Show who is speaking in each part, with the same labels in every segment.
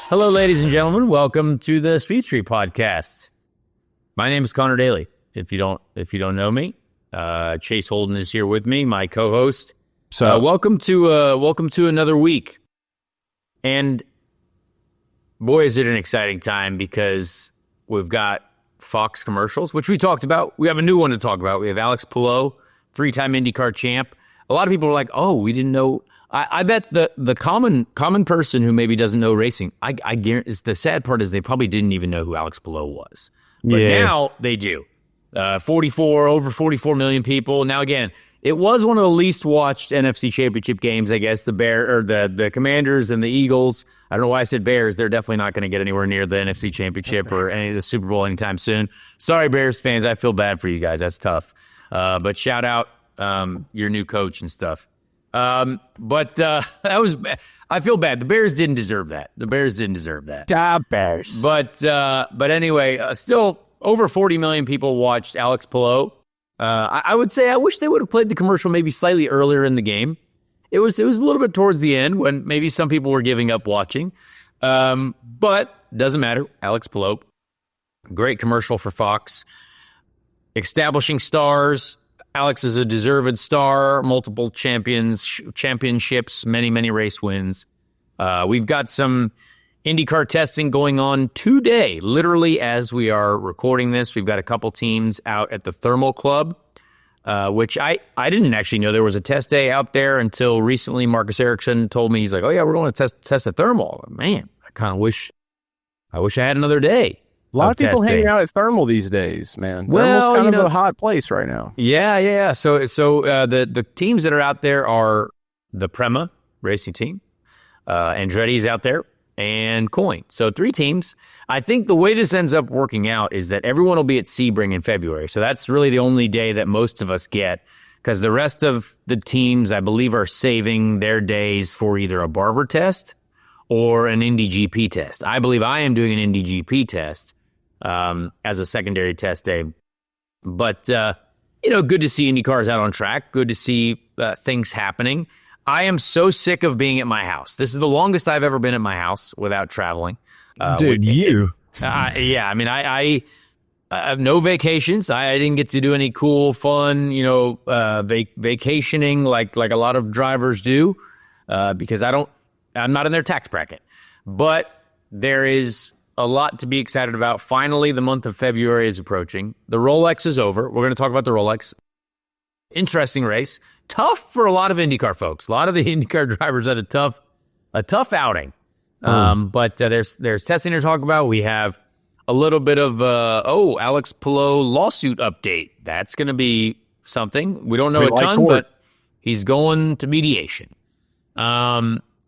Speaker 1: Hello, ladies and gentlemen. Welcome to the Speed Street Podcast. My name is Connor Daly. If you don't know me, Chase Holden is here with me, my co-host. So welcome to another week. And boy, is it an exciting time because we've got Fox commercials, which we talked about. We have a new one to talk about. We have Alex Palou, 3-time IndyCar champ. A lot of people are like, "Oh, we didn't know." I bet the common person who maybe doesn't know racing, I guarantee, the sad part is they probably didn't even know who Alex Palou was. But now they do. Over 44 million people. Now again, it was one of the least watched NFC Championship games, I guess. The Commanders and the Eagles. I don't know why I said Bears. They're definitely not going to get anywhere near the NFC Championship or any of the Super Bowl anytime soon. Sorry, Bears fans. I feel bad for you guys. That's tough. But shout out your new coach and stuff. I feel bad. The Bears didn't deserve that.
Speaker 2: Bears.
Speaker 1: But anyway, still over 40 million people watched Alex Palou. I would say I wish they would have played the commercial maybe slightly earlier in the game. It was a little bit towards the end when maybe some people were giving up watching. But doesn't matter. Alex Palou, great commercial for Fox. Establishing stars. Alex is a deserved star, multiple championships, many race wins. We've got some IndyCar testing going on today, literally as we are recording this. We've got a couple teams out at the Thermal Club, which I didn't actually know there was a test day out there until recently. Marcus Ericsson told me, he's like, "Oh yeah, we're going to test a Thermal." Man, I kind of wish I had another day.
Speaker 2: A lot of people hanging out at Thermal these days, man. Thermal's kind of a hot place right now.
Speaker 1: Yeah. So the teams that are out there are the Prema racing team, Andretti's out there, and Coyne. So 3 teams. I think the way this ends up working out is that everyone will be at Sebring in February. So that's really the only day that most of us get, because the rest of the teams, I believe, are saving their days for either a Barber test or an Indy GP test. I believe I am doing an Indy GP test as a secondary test day. But, good to see IndyCars out on track. Good to see things happening. I am so sick of being at my house. This is the longest I've ever been at my house without traveling.
Speaker 2: Dude, you.
Speaker 1: Yeah, I mean, I have no vacations. I didn't get to do any cool, fun, vacationing like a lot of drivers do because I'm not in their tax bracket. But there is a lot to be excited about. Finally, the month of February is approaching. The Rolex is over. We're going to talk about the Rolex. Interesting race. Tough for a lot of IndyCar folks. A lot of the IndyCar drivers had a tough outing. But there's testing to talk about. We have a little bit of Alex Palou lawsuit update. That's going to be something. We don't know a ton, but he's going to mediation.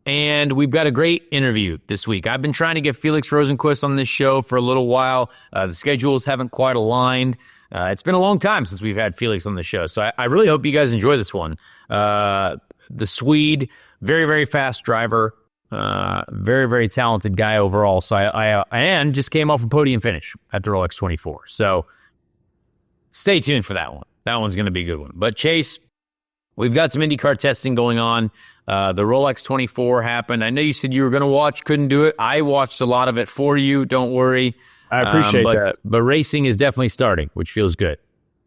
Speaker 1: And we've got a great interview this week. I've been trying to get Felix Rosenqvist on this show for a little while. The schedules haven't quite aligned. It's been a long time since we've had Felix on the show, so I really hope you guys enjoy this one. The Swede, very, very fast driver, very, very talented guy overall. So and just came off a podium finish at the Rolex 24. So stay tuned for that one. That one's going to be a good one. But Chase, we've got some IndyCar testing going on. The Rolex 24 happened. I know you said you were going to watch, couldn't do it. I watched a lot of it for you. Don't worry.
Speaker 2: I appreciate that.
Speaker 1: But racing is definitely starting, which feels good.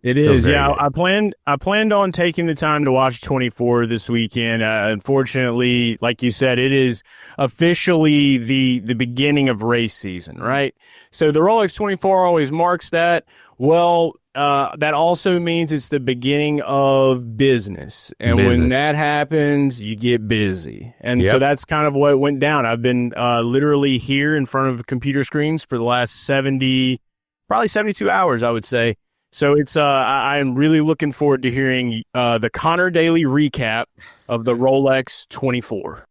Speaker 2: It is, yeah. Good. I planned on taking the time to watch 24 this weekend. Unfortunately, like you said, it is officially the beginning of race season, right? So the Rolex 24 always marks that. Well, that also means it's the beginning of business. And when that happens, you get busy. And so that's kind of what went down. I've been literally here in front of computer screens for the last probably 72 hours, I would say. So it's I'm really looking forward to hearing the Connor Daly recap of the Rolex 24.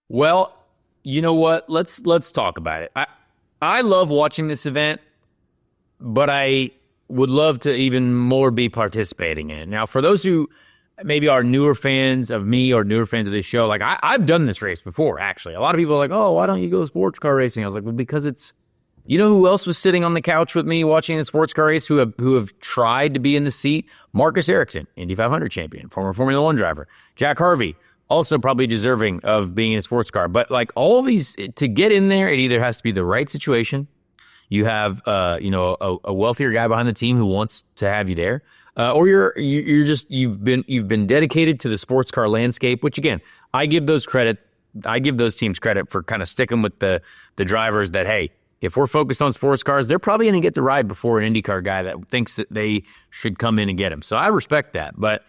Speaker 1: Well, you know what? Let's talk about it. I love watching this event, but I would love to even more be participating in it. Now, for those who maybe are newer fans of me or newer fans of this show, like I've done this race before, actually. A lot of people are like, "Oh, why don't you go sports car racing?" I was like, well, because it's, you know who else was sitting on the couch with me watching the sports car race who have tried to be in the seat? Marcus Ericsson, Indy 500 champion, former Formula One driver. Jack Harvey, also probably deserving of being in a sports car. But like all of these, to get in there, it either has to be the right situation. You have, a wealthier guy behind the team who wants to have you there, or you've been dedicated to the sports car landscape. Which again, I give those teams credit for kind of sticking with the drivers that, hey, if we're focused on sports cars, they're probably going to get the ride before an IndyCar guy that thinks that they should come in and get him. So I respect that. But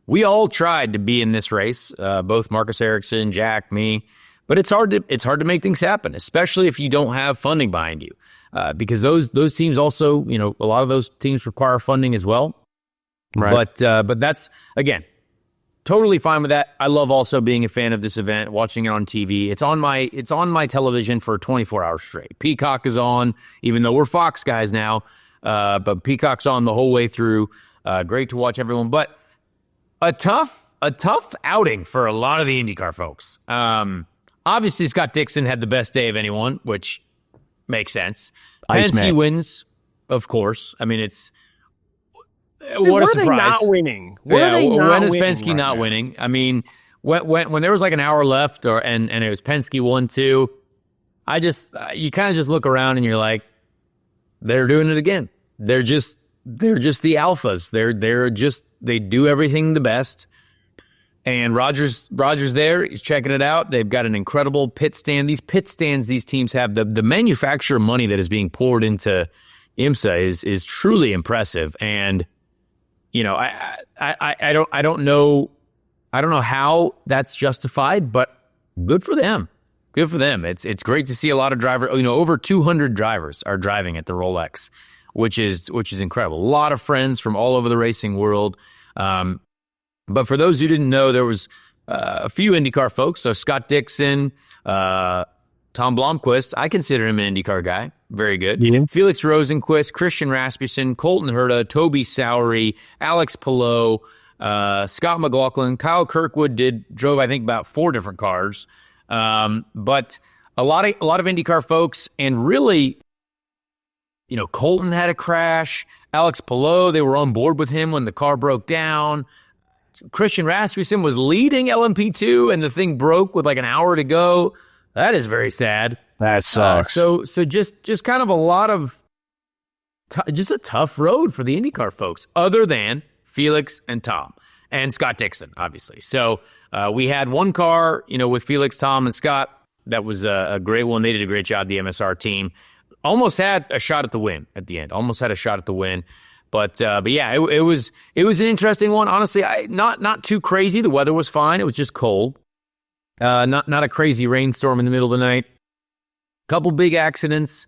Speaker 1: we all tried to be in this race, both Marcus Ericsson, Jack, me. But it's hard to make things happen, especially if you don't have funding behind you. Because those teams also, a lot of those teams require funding as well. Right. But that's, again, totally fine with that. I love also being a fan of this event, watching it on TV. It's on my television for 24 hours straight. Peacock is on, even though we're Fox guys now. But Peacock's on the whole way through. Great to watch everyone. But a tough outing for a lot of the IndyCar folks. Obviously, Scott Dixon had the best day of anyone, which makes sense. Penske wins, of course. I mean, it's what a surprise. When are they not
Speaker 2: winning?
Speaker 1: When is Penske not winning? I mean, when there was like an hour left, and it was Penske 1-2, you kind of just look around and you're like, they're doing it again. They're just the alphas. They do everything the best. And Roger's there. He's checking it out. They've got an incredible pit stand. These pit stands these teams have, the manufacturer money that is being poured into IMSA is truly impressive. And I don't know how that's justified, but good for them. Good for them. It's great to see a lot of drivers. Over 200 drivers are driving at the Rolex, which is incredible. A lot of friends from all over the racing world. But for those who didn't know, there was a few IndyCar folks. So Scott Dixon, Tom Blomqvist, I consider him an IndyCar guy. Very good. Yeah. Felix Rosenqvist, Christian Rasmussen, Colton Herta, Toby Sowery, Alex Palou, Scott McLaughlin, Kyle Kirkwood drove, I think, about 4 different cars. But a lot of IndyCar folks, and really, Colton had a crash. Alex Palou, they were on board with him when the car broke down. Christian Rasmussen was leading LMP2 and the thing broke with like an hour to go. That is very sad.
Speaker 2: That sucks.
Speaker 1: So just kind of a lot of just a tough road for the IndyCar folks, other than Felix and Tom and Scott Dixon, obviously. So we had one car, with Felix, Tom, and Scott. That was a great one. They did a great job. The MSR team almost had a shot at the win at the end. But yeah, it was an interesting one. Honestly, not too crazy. The weather was fine. It was just cold. Not a crazy rainstorm in the middle of the night. Couple big accidents,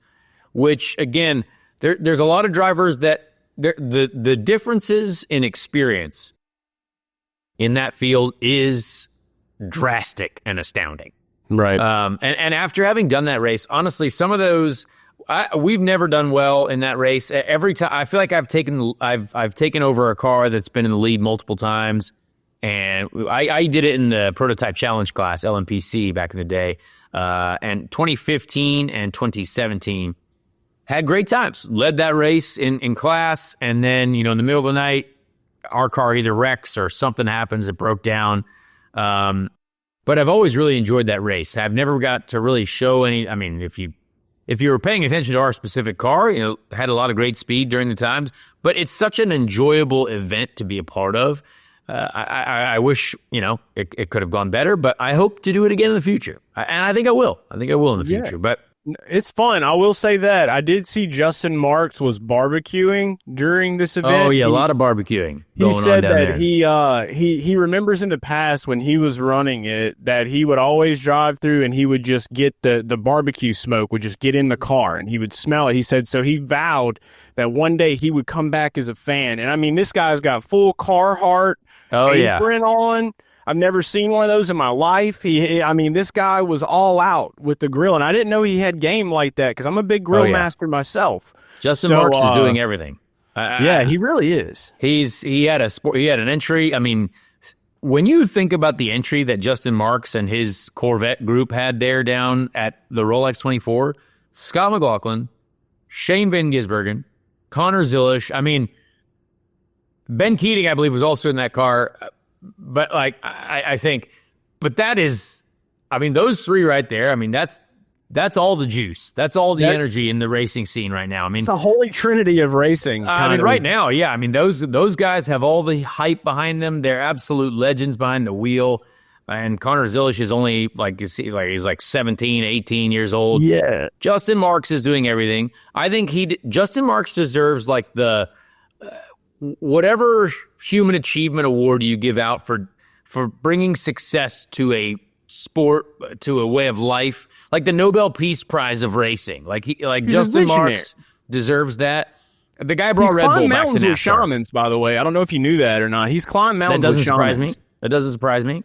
Speaker 1: which again, there's a lot of drivers that the differences in experience in that field is drastic and astounding.
Speaker 2: Right.
Speaker 1: And after having done that race, honestly, some of those. We've never done well in that race. Every time I feel like I've taken over a car that's been in the lead multiple times, and I did it in the prototype challenge class LMPC back in the day, and 2015 and 2017 had great times. Led that race in class, and then in the middle of the night, our car either wrecks or something happens. It broke down. But I've always really enjoyed that race. I've never got to really show any. I mean, if you were paying attention to our specific car, had a lot of great speed during the times, but it's such an enjoyable event to be a part of. I wish, it could have gone better, but I hope to do it again in the future. And I think I will. in the future, but
Speaker 2: it's fun. I will say that I did see Justin Marks was barbecuing during this event.
Speaker 1: Oh yeah, a lot of barbecuing.
Speaker 2: He said that he remembers in the past when he was running it that he would always drive through and he would just get the barbecue smoke would just get in the car and he would smell it. He said so he vowed that one day he would come back as a fan. And I mean, this guy's got full Carhartt apron on. I've never seen one of those in my life. This guy was all out with the grill, and I didn't know he had game like that because I'm a big grill master myself.
Speaker 1: Justin Marks is doing everything.
Speaker 2: He really is.
Speaker 1: He had an entry. I mean, when you think about the entry that Justin Marks and his Corvette group had there down at the Rolex 24, Scott McLaughlin, Shane Van Gisbergen, Connor Zilish. I mean, Ben Keating, I believe, was also in that car. But I think But that is, I mean, those three right there, I mean, that's all the juice. That's all the energy in the racing scene right now. I mean,
Speaker 2: it's a holy trinity of racing.
Speaker 1: I mean, right now, yeah. I mean, those guys have all the hype behind them. They're absolute legends behind the wheel. And Connor Zilisch is only he's like 17, 18 years old.
Speaker 2: Yeah.
Speaker 1: Justin Marks is doing everything. I think Justin Marks deserves like the whatever human achievement award you give out for bringing success to a sport, to a way of life, like the Nobel Peace Prize of racing. Like Justin Marks deserves that. The guy brought Red Bull back to NASCAR.
Speaker 2: With shamans, by the way. I don't know if you knew that or not. He's climbed mountains with shamans.
Speaker 1: That doesn't surprise me.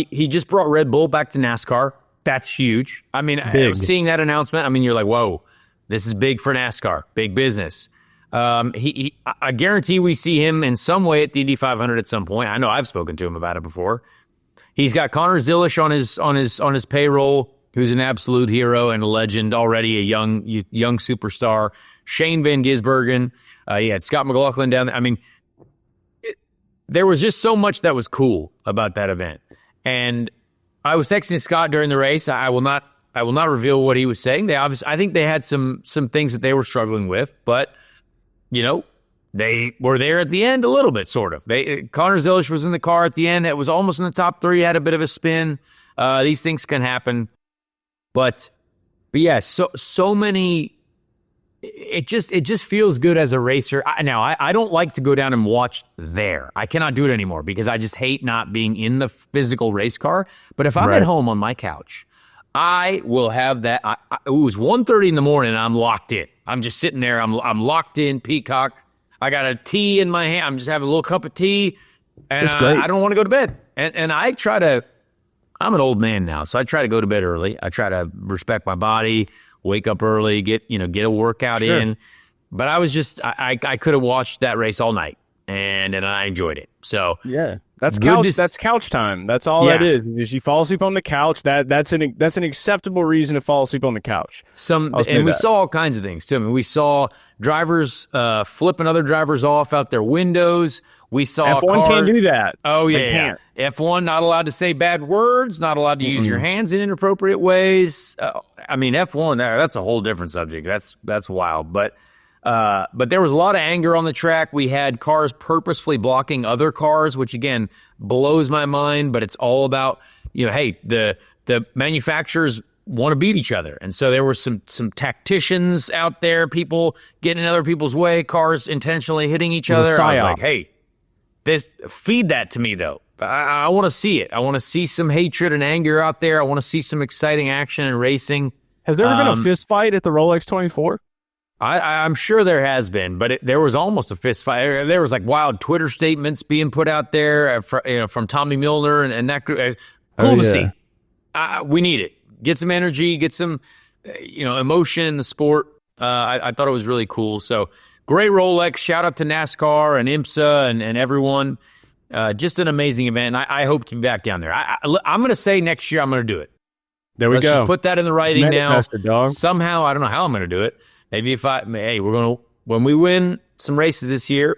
Speaker 1: He just brought Red Bull back to NASCAR. That's huge. I mean, seeing that announcement, I mean, you're like, whoa, this is big for NASCAR, big business. I guarantee we see him in some way at the Indy 500 at some point. I know I've spoken to him about it before. He's got Connor Zilisch on his payroll, who's an absolute hero and a legend already, a young superstar. Shane Van Gisbergen, he had Scott McLaughlin down there. I mean, there was just so much that was cool about that event. And I was texting Scott during the race. I will not reveal what he was saying. I think they had some things that they were struggling with, but they were there at the end a little bit, sort of. Connor Zilisch was in the car at the end. It was almost in the top three. Had a bit of a spin. These things can happen, but yeah, so many. It just feels good as a racer. I don't like to go down and watch there. I cannot do it anymore because I just hate not being in the physical race car. But if I'm at home on my couch, I will have that. It was 1:30 in the morning and I'm locked in. I'm just sitting there. I'm locked in, peacock. I got a tea in my hand. I'm just having a little cup of tea. And I don't want to go to bed. And I try to, I'm an old man now, so I try to go to bed early. I try to respect my body, wake up early, get a workout in. But I was just, I could have watched that race all night and I enjoyed it. So
Speaker 2: yeah, that's couch time. That's all that is. If you fall asleep on the couch, that's an acceptable reason to fall asleep on the couch.
Speaker 1: We saw all kinds of things too. I mean, we saw drivers flipping other drivers off out their windows. We saw
Speaker 2: F1 can't do that.
Speaker 1: Oh yeah,
Speaker 2: they can't.
Speaker 1: F1 not allowed to say bad words, not allowed to use your hands in inappropriate ways. I mean, F1 that's a whole different subject. That's wild. But there was a lot of anger on the track. We had cars purposefully blocking other cars, which again blows my mind. But it's all about hey, the manufacturers want to beat each other, and so there were some tacticians out there, people getting in other people's way, cars intentionally hitting each other. I was like, hey. Feed that to me, though. I want to see it. I want to see some hatred and anger out there. I want to see some exciting action and racing.
Speaker 2: Has there ever been a fist fight at the Rolex 24?
Speaker 1: I'm sure there has been, but there was almost a fist fight. There was like wild Twitter statements being put out there from Tommy Milner and that group. Cool to see. We need it. Get some energy, get some emotion in the sport. I thought it was really cool. So great Rolex. Shout out to NASCAR and IMSA and everyone. Just an amazing event. I hope to be back down there. I'm going to say next year I'm going to do it.
Speaker 2: There we go.
Speaker 1: Let's just put that in the writing now.
Speaker 2: Dog.
Speaker 1: Somehow, I don't know how I'm going to do it. Maybe when we win some races this year,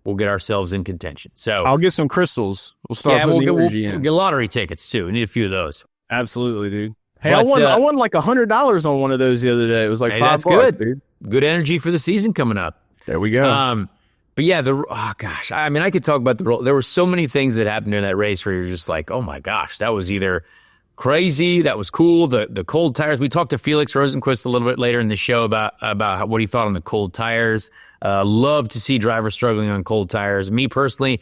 Speaker 1: we'll get ourselves in contention. So
Speaker 2: I'll get some crystals. We'll start putting the energy in.
Speaker 1: We'll get lottery tickets too. We need a few of those.
Speaker 2: Absolutely, dude. Hey, I won like $100 on one of those the other day. It was like $5.
Speaker 1: That's good, dude. Good energy for the season coming up.
Speaker 2: There we go.
Speaker 1: But yeah, I mean, I could talk about there were so many things that happened in that race where you're just like, oh my gosh, that was either crazy, that was cool. The cold tires. We talked to Felix Rosenqvist a little bit later in the show about what he thought on the cold tires. Love to see drivers struggling on cold tires. Me personally,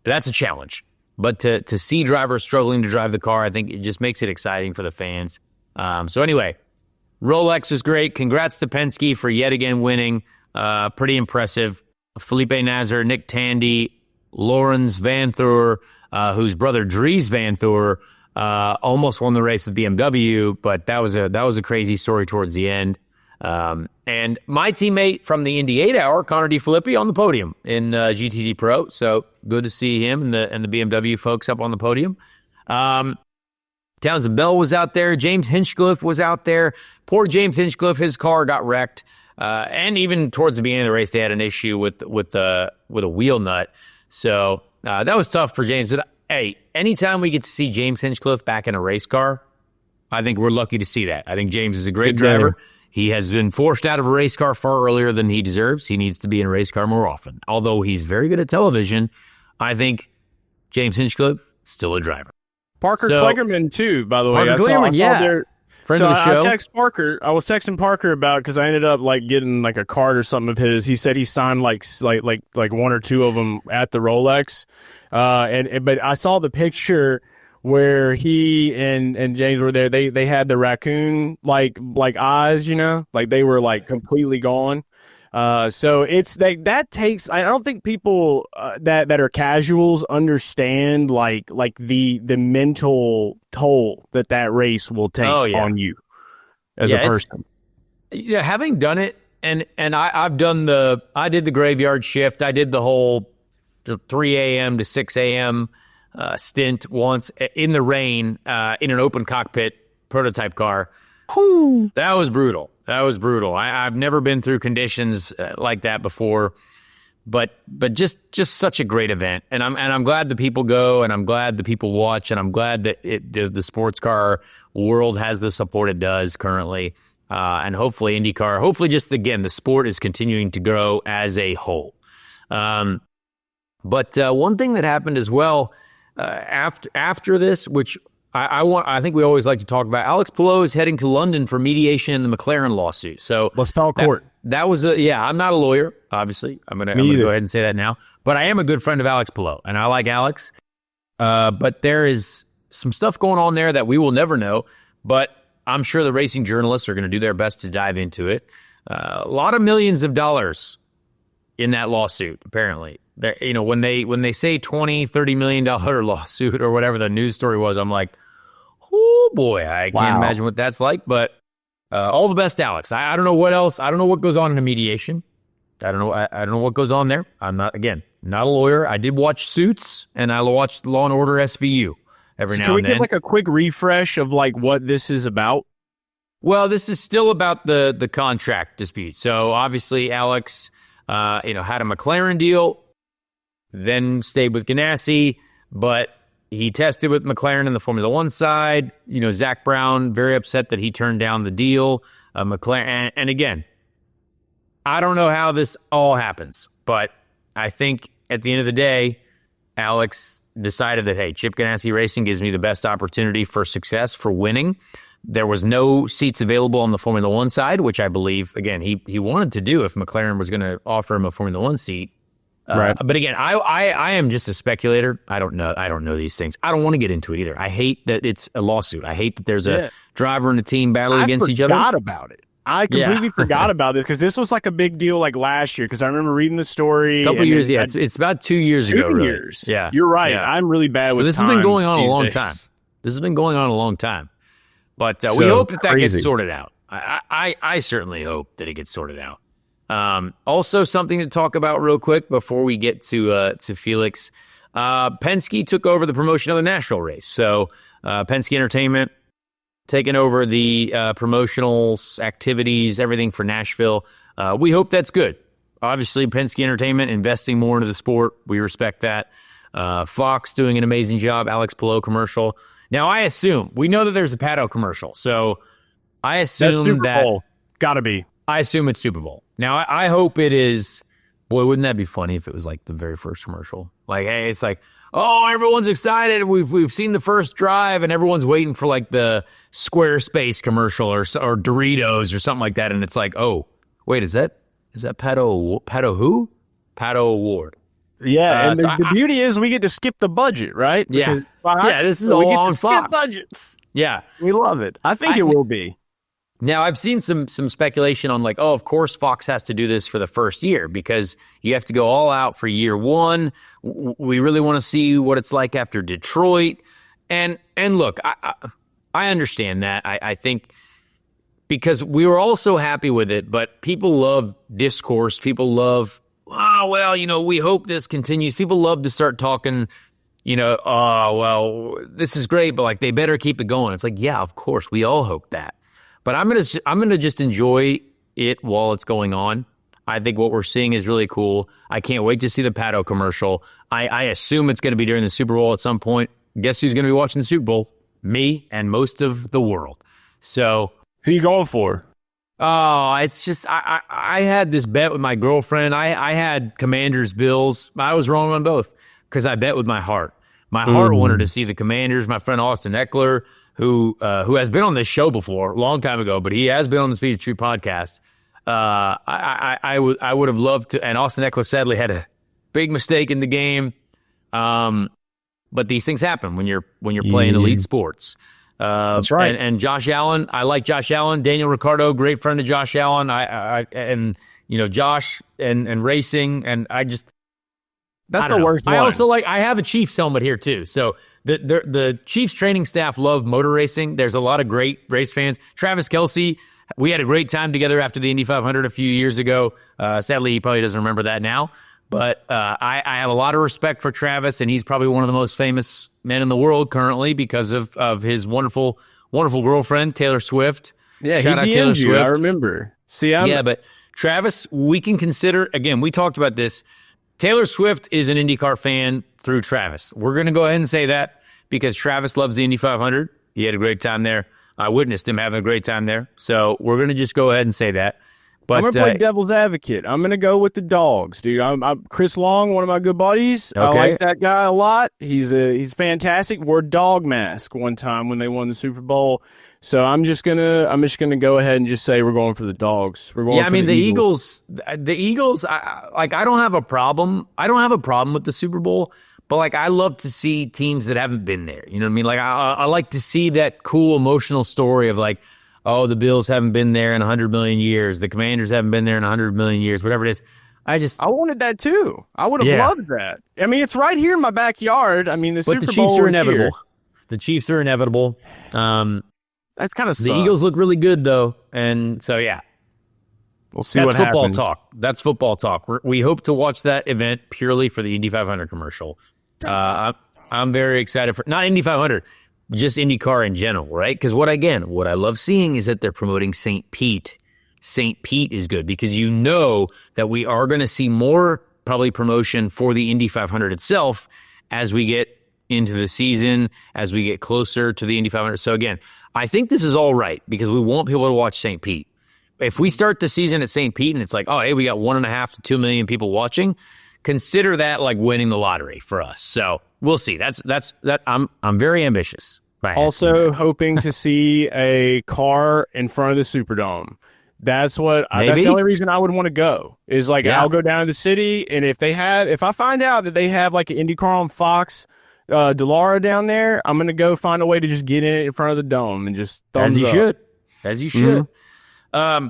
Speaker 1: that's a challenge. But to see drivers struggling to drive the car, I think it just makes it exciting for the fans. So anyway, Rolex was great. Congrats to Penske for yet again winning. Pretty impressive. Felipe Nasr, Nick Tandy, Lawrence Vanthoor, whose brother Dries Vanthoor almost won the race at BMW, but that was a crazy story towards the end. And my teammate from the Indy 8 Hour, Connor DeFilippi, on the podium in GTD Pro. So good to see him and the BMW folks up on the podium. Townsend Bell was out there. James Hinchcliffe was out there. Poor James Hinchcliffe, his car got wrecked. And even towards the beginning of the race, they had an issue with a wheel nut. So that was tough for James. But hey, anytime we get to see James Hinchcliffe back in a race car, I think we're lucky to see that. I think James is a great driver. He has been forced out of a race car far earlier than he deserves. He needs to be in a race car more often. Although he's very good at television, I think James Hinchcliffe, still a driver.
Speaker 2: Parker Kligerman, too, by the way.
Speaker 1: Parker Kligerman, yeah. Friend of the show.
Speaker 2: I was texting Parker about, because I ended up getting a card or something of his. He said he signed like one or two of them at the Rolex. But I saw the picture where he and James were there. They had the raccoon like eyes, they were completely gone. So it's that takes. I don't think people that are casuals understand the mental toll that race will take on you as a person.
Speaker 1: Having done it, and I did the graveyard shift. I did the whole 3 a.m. to 6 a.m. Stint once in the rain in an open cockpit prototype car.
Speaker 2: Whew.
Speaker 1: That was brutal. I've never been through conditions like that before, but just such a great event, and I'm glad the people go, and I'm glad the people watch, and I'm glad that the sports car world has the support it does currently, and hopefully IndyCar, hopefully the sport is continuing to grow as a whole. But one thing that happened as well after this, which I think we always like to talk about. Alex Palou is heading to London for mediation in the McLaren lawsuit. So
Speaker 2: let's talk court.
Speaker 1: That was I'm not a lawyer, obviously. I'm gonna go ahead and say that now. But I am a good friend of Alex Palou, and I like Alex. But there is some stuff going on there that we will never know. But I'm sure the racing journalists are going to do their best to dive into it. A lot of millions of dollars in that lawsuit, apparently. When they say $20-30 million lawsuit or whatever the news story was, I'm like, oh boy, I can't imagine what that's like. But all the best, Alex. I don't know what else. I don't know what goes on in a mediation. I don't know what goes on there. I'm not a lawyer. I did watch Suits, and I watched Law and Order SVU every now and then.
Speaker 2: Can we get a quick refresh of what this is about?
Speaker 1: Well, this is still about the contract dispute. So obviously, Alex, had a McLaren deal, then stayed with Ganassi, but he tested with McLaren in the Formula One side. Zach Brown, very upset that he turned down the deal. McLaren, and again, I don't know how this all happens, but I think at the end of the day, Alex decided that, hey, Chip Ganassi Racing gives me the best opportunity for success, for winning. There was no seats available on the Formula One side, which I believe, again, he wanted to do if McLaren was going to offer him a Formula One seat. Right. But again, I am just a speculator. I don't know these things. I don't want to get into it either. I hate that it's a lawsuit. I hate that there's a driver and a team battling against each other.
Speaker 2: I forgot about it. I completely forgot about this because this was a big deal last year because I remember reading the story.
Speaker 1: A couple years, it's about 2 years ago.
Speaker 2: 2 years.
Speaker 1: Really. Yeah.
Speaker 2: You're right. Yeah. I'm really bad with
Speaker 1: this
Speaker 2: time.
Speaker 1: Has been going on a long time. This has been going on a long time. But we hope that gets sorted out. I certainly hope that it gets sorted out. Also, something to talk about real quick before we get to Felix. Penske took over the promotion of the Nashville race. So Penske Entertainment taking over the promotional activities, everything for Nashville. We hope that's good. Obviously, Penske Entertainment investing more into the sport. We respect that. Fox doing an amazing job. Alex Palou commercial. Now, I assume, we know that there's a Pato commercial. So I assume
Speaker 2: that's Super Bowl. Gotta be.
Speaker 1: I assume it's Super Bowl. Now, I hope it is. Boy, wouldn't that be funny if it was the very first commercial? Hey, it's oh, everyone's excited. We've seen the first drive, and everyone's waiting for the Squarespace commercial or Doritos or something like that. And it's oh, wait, is that Pato who? Pato Award.
Speaker 2: Yeah, and the beauty is we get to skip the budget, right?
Speaker 1: Because this is all on Fox.
Speaker 2: Skip budgets.
Speaker 1: Yeah,
Speaker 2: we love it. I think it will be.
Speaker 1: Now, I've seen some speculation on of course Fox has to do this for the first year because you have to go all out for year one. We really want to see what it's like after Detroit. And look, I understand that. I think because we were all so happy with it, but people love discourse. People love, we hope this continues. People love to start talking, this is great, but they better keep it going. It's yeah, of course, we all hope that. But I'm gonna just enjoy it while it's going on. I think what we're seeing is really cool. I can't wait to see the Palou commercial. I assume it's going to be during the Super Bowl at some point. Guess who's going to be watching the Super Bowl? Me and most of the world. So
Speaker 2: who you going for?
Speaker 1: Oh, it's just I had this bet with my girlfriend. I had Commanders, Bills. I was wrong on both because I bet with my heart. My heart wanted to see the Commanders. My friend Austin Eckler, who has been on this show before a long time ago, but he has been on the Speed Street podcast. I would have loved to. And Austin Eckler sadly had a big mistake in the game. But these things happen when you're playing elite sports.
Speaker 2: That's right.
Speaker 1: And Josh Allen, I like Josh Allen. Daniel Ricciardo, great friend of Josh Allen. Josh and racing, and I just
Speaker 2: that's the worst one.
Speaker 1: I also I have a Chiefs helmet here too. So the Chiefs training staff love motor racing. There's a lot of great race fans. Travis Kelce, we had a great time together after the Indy 500 a few years ago. Sadly, he probably doesn't remember that now. But I have a lot of respect for Travis, and he's probably one of the most famous men in the world currently because of his wonderful, wonderful girlfriend, Taylor Swift.
Speaker 2: Yeah, shout out Taylor Swift. I remember.
Speaker 1: But Travis, we can consider, again, we talked about this. Taylor Swift is an IndyCar fan through Travis. We're going to go ahead and say that because Travis loves the Indy 500. He had a great time there. I witnessed him having a great time there. So we're going to just go ahead and say that. But,
Speaker 2: I'm going to play devil's advocate. I'm going to go with the dogs, dude. I'm Chris Long, one of my good buddies. Okay. I like that guy a lot. He's fantastic. Wore a dog mask one time when they won the Super Bowl. So I'm just gonna go ahead and just say we're going for the dogs. We're going. Yeah,
Speaker 1: I mean the Eagles. The Eagles. I don't have a problem. I don't have a problem with the Super Bowl. But I love to see teams that haven't been there. You know what I mean? I like to see that cool emotional story of oh, the Bills haven't been there in 100 million years. The Commanders haven't been there in 100 million years. Whatever it is. I wanted
Speaker 2: that too. I would have loved that. I mean, it's right here in my backyard. I mean, the Super Bowl.
Speaker 1: But the Chiefs are inevitable. Here. The Chiefs are inevitable.
Speaker 2: That's kind of
Speaker 1: the Eagles look really good though, and so yeah,
Speaker 2: we'll see what happens.
Speaker 1: That's football talk. We hope to watch that event purely for the Indy 500 commercial. I'm very excited for not Indy 500, just IndyCar in general, right? Because what I love seeing is that they're promoting St. Pete. St. Pete is good because you know that we are going to see more probably promotion for the Indy 500 itself as we get into the season, as we get closer to the Indy 500. So again, I think this is all right because we want people to watch St. Pete. If we start the season at St. Pete and it's oh, hey, we got 1.5 to 2 million people watching, consider that winning the lottery for us. So we'll see. That's I'm very ambitious.
Speaker 2: Also hoping to see a car in front of the Superdome. That's that's the only reason I would want to go is I'll go down to the city. And if I find out that they have an IndyCar on Fox, Delara down there, I'm going to go find a way to just get in front of the dome and just thumbs up.
Speaker 1: As you should. Mm-hmm.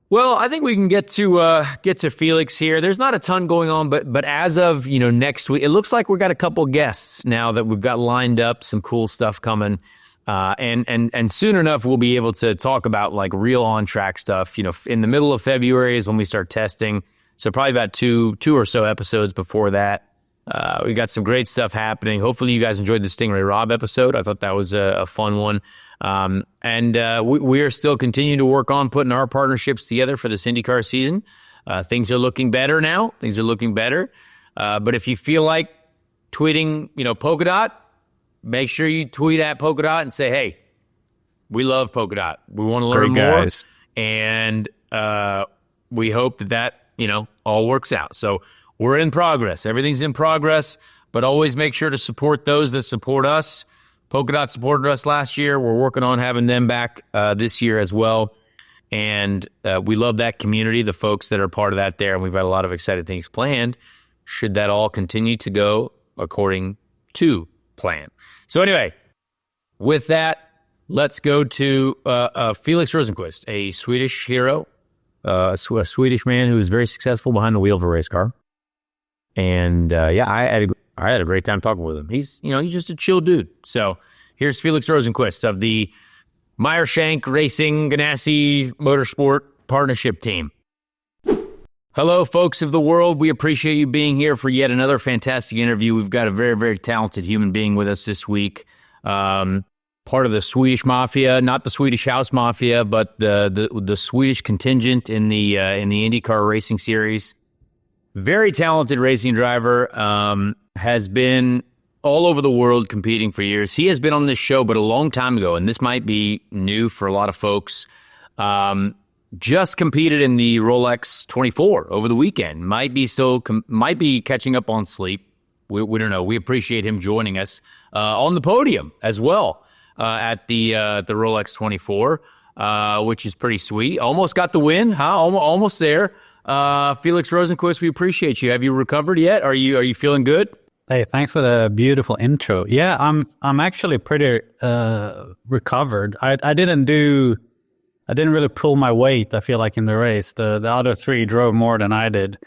Speaker 1: Well, I think we can get to Felix here. There's not a ton going on, but as of next week, it looks like we've got a couple guests now that we've got lined up, some cool stuff coming, and soon enough we'll be able to talk about real on track stuff. In the middle of February is when we start testing, so probably about two or so episodes before that. We got some great stuff happening. Hopefully you guys enjoyed the Stingray Rob episode. I thought that was a fun one. We are still continuing to work on putting our partnerships together for this IndyCar season. Things are looking better now. But if you feel like tweeting, Polka Dot, make sure you tweet at Polka Dot and say, hey, we love Polka Dot. We want to learn more. And we hope that all works out. So we're in progress. Everything's in progress, but always make sure to support those that support us. Polka Dot supported us last year. We're working on having them back this year as well. And we love that community, the folks that are part of that there. And we've got a lot of exciting things planned should that all continue to go according to plan. So anyway, with that, let's go to Felix Rosenqvist, a Swedish hero, a Swedish man who is very successful behind the wheel of a race car. And I had a great time talking with him. He's just a chill dude. So here's Felix Rosenqvist of the Meyershank Racing Ganassi Motorsport Partnership Team. Hello, folks of the world. We appreciate you being here for yet another fantastic interview. We've got a very, very talented human being with us this week. part of the Swedish Mafia, not the Swedish House Mafia, but the Swedish contingent in the IndyCar racing series. Very talented racing driver, has been all over the world competing for years. He has been on this show, but a long time ago, and this might be new for a lot of folks. Just competed in the Rolex 24 over the weekend. Might be catching up on sleep. We don't know. We appreciate him joining us on the podium as well at the Rolex 24, which is pretty sweet. Almost got the win, huh? Almost there. Felix Rosenqvist, we appreciate you. Have you recovered yet? Are you feeling good?
Speaker 3: Hey, thanks for the beautiful intro. Yeah, I'm actually pretty recovered. I didn't really pull my weight, I feel like, in the race. The other three drove more than I did.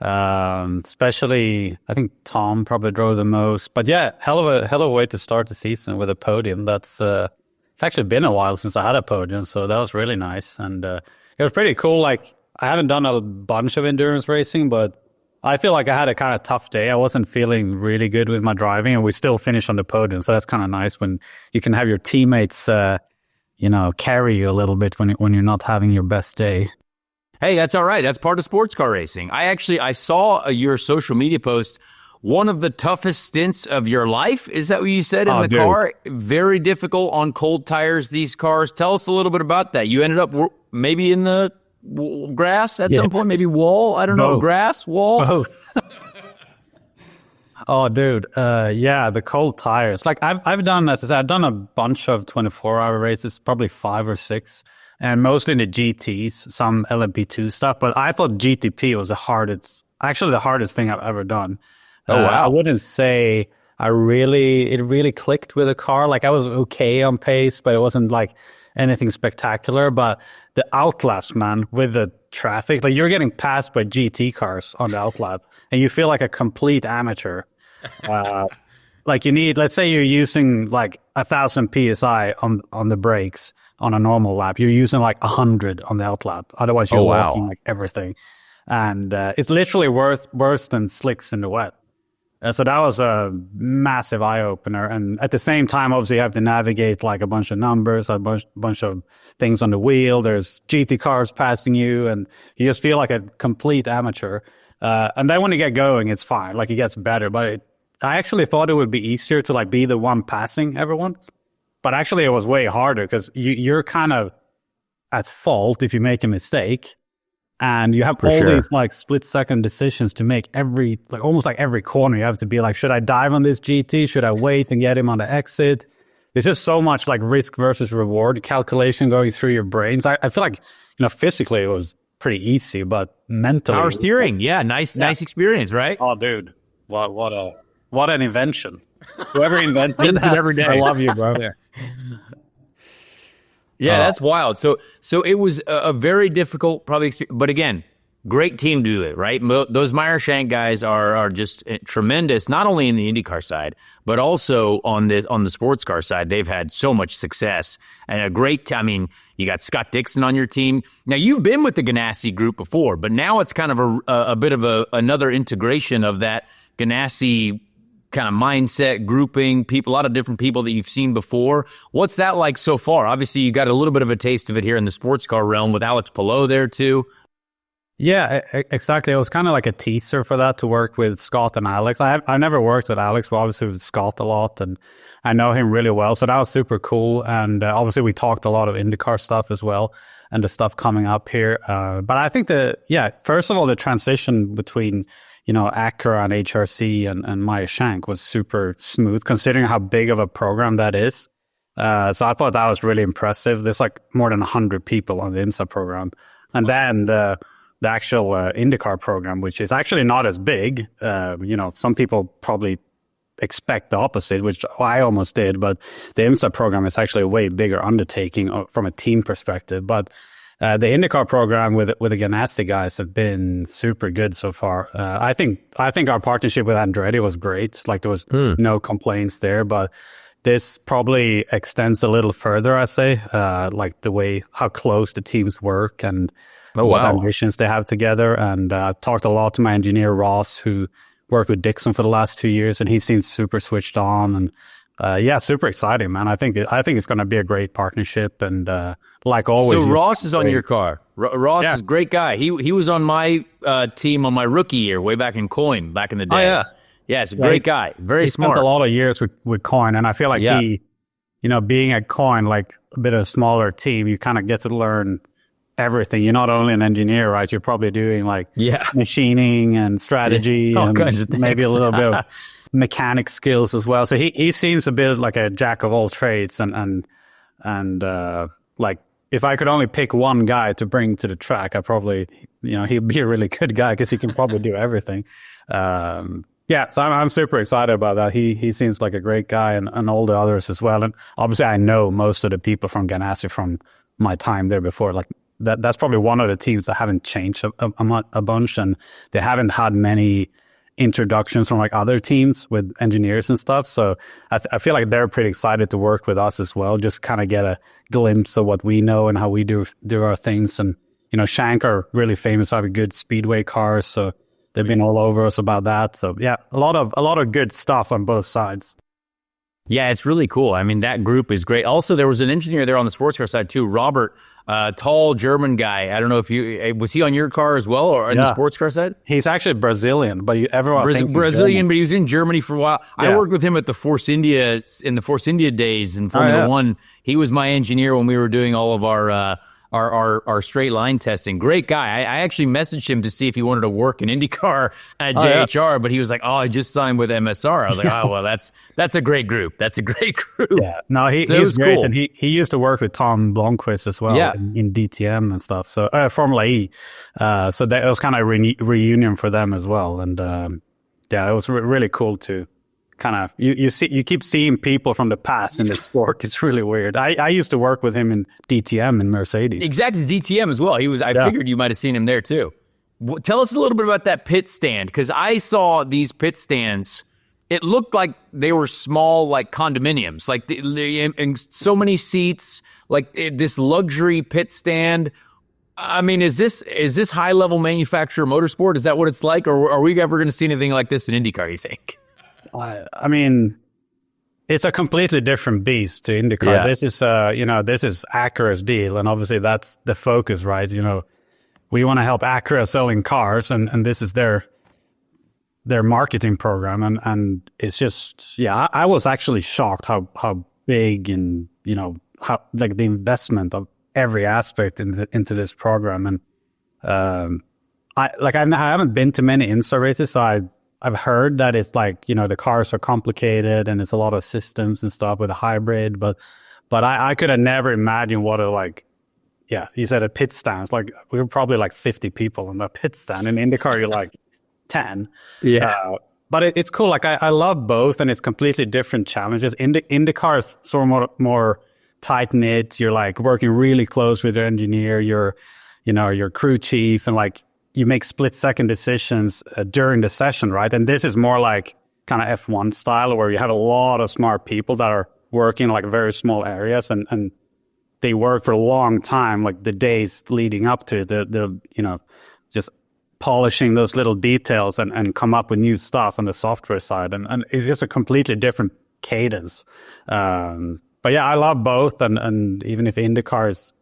Speaker 3: Especially, I think Tom probably drove the most. But yeah, hell of a way to start the season with a podium. It's actually been a while since I had a podium, so that was really nice. And it was pretty cool. Like, I haven't done a bunch of endurance racing, but I feel like I had a kind of tough day. I wasn't feeling really good with my driving, and we still finished on the podium. So that's kind of nice when you can have your teammates, carry you a little bit when you're not having your best day.
Speaker 1: Hey, that's all right. That's part of sports car racing. I saw your social media post. One of the toughest stints of your life. Is that what you said in the car? Very difficult on cold tires, these cars. Tell us a little bit about that. You ended up maybe in the grass at some point, maybe wall. I don't know. Grass, wall.
Speaker 3: Both. Oh, dude. The cold tires. Like I've done, as I said, I've done a bunch of 24-hour races, probably 5 or 6, and mostly in the GTs, some LMP2 stuff. But I thought GTP was the hardest thing I've ever done.
Speaker 1: Oh, wow.
Speaker 3: I wouldn't say it really clicked with the car. Like, I was okay on pace, but it wasn't like anything spectacular. But the outlaps, man, with the traffic, like, you're getting passed by GT cars on the outlap, and you feel like a complete amateur. Like, you need, let's say you're using like 1,000 PSI on the brakes on a normal lap. You're using like 100 on the outlap. Otherwise, you're walking like everything. And it's literally worse than slicks in the wet. So that was a massive eye-opener. And at the same time, obviously, you have to navigate like a bunch of numbers, a bunch of things on the wheel. There's GT cars passing you, and you just feel like a complete amateur. And then when you get going, it's fine. Like, it gets better. But I actually thought it would be easier to like be the one passing everyone. But actually, it was way harder because you're kind of at fault if you make a mistake. And you have these like split-second decisions to make almost every corner. You have to be like, should I dive on this GT? Should I wait and get him on the exit? There's just so much like risk versus reward calculation going through your brains. I feel like, physically it was pretty easy, but mentally,
Speaker 1: power steering. Nice experience, right?
Speaker 3: Oh, dude, what an invention! Whoever invented that, every day. I love you, bro.
Speaker 1: Yeah, that's wild. So it was a very difficult, probably experience. But again, great team to do it, right? Those Meyer-Shank guys are just tremendous, not only in the IndyCar side, but also on the sports car side. They've had so much success and a great. I mean, you got Scott Dixon on your team. Now, you've been with the Ganassi group before, but now it's kind of a bit of another integration of that Ganassi kind of mindset, grouping, people, a lot of different people that you've seen before. What's that like so far? Obviously, you got a little bit of a taste of it here in the sports car realm with Alex Palou there too.
Speaker 3: Yeah, exactly. It was kind of like a teaser for that to work with Scott and Alex. I've never worked with Alex, but obviously with Scott a lot, and I know him really well. So that was super cool. And obviously we talked a lot of IndyCar stuff as well and the stuff coming up here. But I think first of all, the transition between Acura and HRC and Meyer-Shank was super smooth, considering how big of a program that is. So I thought that was really impressive. There's like more than 100 people on the IMSA program. And then the actual IndyCar program, which is actually not as big. Some people probably expect the opposite, which I almost did. But the IMSA program is actually a way bigger undertaking from a team perspective. But the IndyCar program with the Ganassi guys have been super good so far. I think our partnership with Andretti was great. Like, there was no complaints there, but this probably extends a little further, I say, like the way how close the teams work and what ambitions they have together. And I talked a lot to my engineer Ross, who worked with Dixon for the last 2 years, and he seems super switched on. And super exciting, man. I think it's going to be a great partnership, and like always.
Speaker 1: So Ross is on your car. Ross is a great guy. He was on my team on my rookie year, way back in Coin, back in the day.
Speaker 3: Oh yeah,
Speaker 1: yeah, it's a great guy, very smart.
Speaker 3: Spent a lot of years with Coin, and I feel like he, being at Coin, like a bit of a smaller team, you kind of get to learn everything. You're not only an engineer, right? You're probably doing like machining and strategy
Speaker 1: all
Speaker 3: and
Speaker 1: kinds of things.
Speaker 3: Maybe a little bit of mechanic skills as well. So he seems a bit like a jack of all trades, and like if I could only pick one guy to bring to the track, I probably, he'd be a really good guy because he can probably do everything. So I'm super excited about that. He seems like a great guy, and all the others as well. And obviously I know most of the people from Ganassi from my time there before. Like that's probably one of the teams that haven't changed a bunch, and they haven't had many introductions from like other teams with engineers and stuff. So I feel like they're pretty excited to work with us as well, just kind of get a glimpse of what we know and how we do our things. And Shank are really famous for having good speedway cars, so they've been all over us about that. So yeah, a lot of good stuff on both sides.
Speaker 1: Yeah, it's really cool. I mean, that group is great. Also, there was an engineer there on the sports car side too, Robert, tall German guy. I don't know if was he on your car as well, or in the sports car side?
Speaker 3: He's actually Brazilian, but everyone thinks
Speaker 1: Brazilian, but he was in Germany for a while. Yeah. I worked with him at the Force India in the Force India days in Formula One. He was my engineer when we were doing all of our straight line testing. Great guy. I actually messaged him to see if he wanted to work in IndyCar at JHR, but he was like, I just signed with MSR. I was like, well, that's a great group. That's a great group.
Speaker 3: Yeah, no, he's great. Cool. And he used to work with Tom Blomqvist as well in DTM and stuff. So Formula E. So that was kind of a reunion for them as well. And it was really cool to kind of you keep seeing people from the past in the sport. It's really weird. I used to work with him in DTM in Mercedes.
Speaker 1: Exactly, DTM as well. He was. I figured you might have seen him there too. Tell us a little bit about that pit stand, because I saw these pit stands. It looked like they were small, like condominiums, like and so many seats, like this luxury pit stand. I mean, is this high level manufacturer motorsport? Is that what it's like, or are we ever going to see anything like this in IndyCar, you think?
Speaker 3: I mean, it's a completely different beast to IndyCar. Yeah. This is, this is Acura's deal, and obviously that's the focus, right? We want to help Acura selling cars, and this is their marketing program, and it's just, I was actually shocked how big and how like the investment of every aspect into this program, and I haven't been to many IMSA races, so I've heard that it's like, the cars are complicated and it's a lot of systems and stuff with a hybrid, but I could have never imagined what you said a pit stand. It's like, we were probably like 50 people in the pit stand. In IndyCar, you're like 10.
Speaker 1: Yeah.
Speaker 3: But it's cool. Like I love both, and it's completely different challenges. IndyCar is sort of more tight knit. You're like working really close with your engineer, your crew chief, and like, you make split-second decisions during the session, right? And this is more like kind of F1 style, where you have a lot of smart people that are working in like very small areas, and they work for a long time, like the days leading up to it. They're just polishing those little details and come up with new stuff on the software side. And it's just a completely different cadence. But yeah, I love both. And even if IndyCar is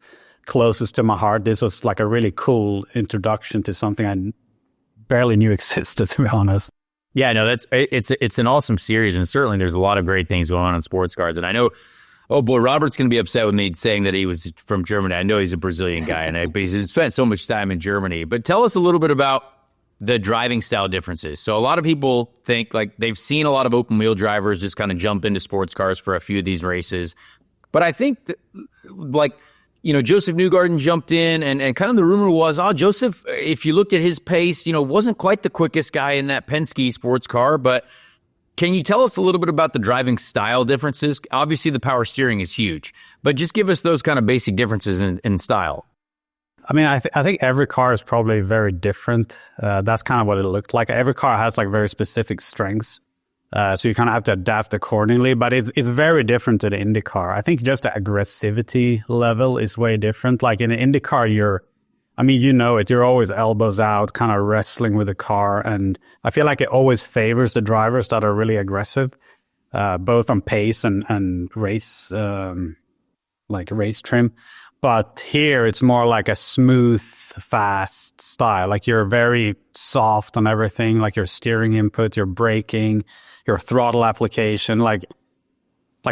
Speaker 3: closest to my heart, this was like a really cool introduction to something I barely knew existed, to be honest.
Speaker 1: Yeah, no, it's an awesome series, and certainly there's a lot of great things going on in sports cars. And I know, oh boy, Robert's going to be upset with me saying that he was from Germany. I know he's a Brazilian guy, but he's spent so much time in Germany. But tell us a little bit about the driving style differences. So a lot of people think like they've seen a lot of open wheel drivers just kind of jump into sports cars for a few of these races. But I think Joseph Newgarden jumped in, and kind of the rumor was, Joseph, if you looked at his pace, wasn't quite the quickest guy in that Penske sports car. But can you tell us a little bit about the driving style differences? Obviously, the power steering is huge, but just give us those kind of basic differences in style.
Speaker 3: I mean, I think every car is probably very different. That's kind of what it looked like. Every car has like very specific strengths. So you kind of have to adapt accordingly, but it's very different to the IndyCar. I think just the aggressivity level is way different. Like in an IndyCar, you're always elbows out, kind of wrestling with the car. And I feel like it always favors the drivers that are really aggressive. both on pace and race, like race trim. But here it's more like a smooth, fast style. Like you're very soft on everything, like your steering input, your braking, your throttle application. Like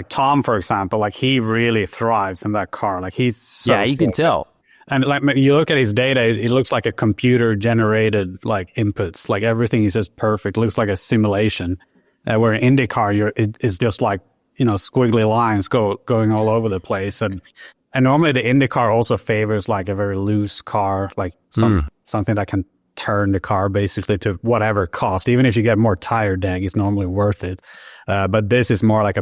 Speaker 3: Tom, for example, like he really thrives in that car. Like he's so
Speaker 1: you can tell.
Speaker 3: And like you look at his data, it looks like a computer generated like inputs. Like everything is just perfect. It looks like a simulation. Where in IndyCar, it's just like, squiggly lines going all over the place. And normally the IndyCar also favors like a very loose car, like something that can turn the car basically to whatever cost. Even if you get more tire deg, it's normally worth it. But this is more like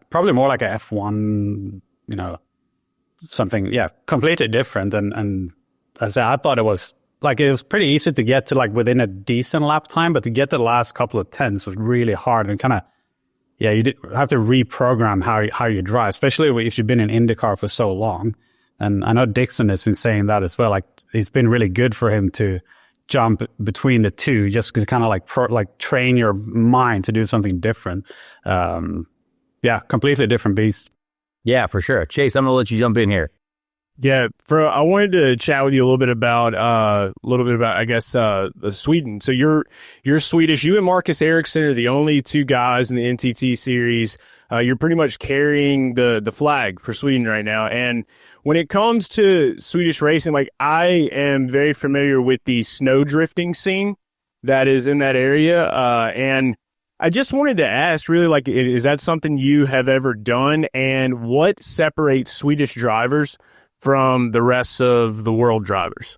Speaker 3: probably more like a F1, something, completely different. And as I thought it was pretty easy to get to like within a decent lap time, but to get the last couple of tenths was really hard and kind of, you did have to reprogram how you drive, especially if you've been in IndyCar for so long. And I know Dixon has been saying that as well. Like it's been really good for him to jump between the two, just to kind of like train your mind to do something different. Completely different beast.
Speaker 1: Yeah, for sure. Chase, I'm gonna let you jump in here.
Speaker 2: Yeah, I wanted to chat with you a little bit about I guess Sweden. So you're Swedish. You and Marcus Ericsson are the only two guys in the NTT series. You're pretty much carrying the flag for Sweden right now. And when it comes to Swedish racing, like I am very familiar with the snow drifting scene that is in that area. And I just wanted to ask, really, like, is that something you have ever done? And what separates Swedish drivers from the rest of the world drivers?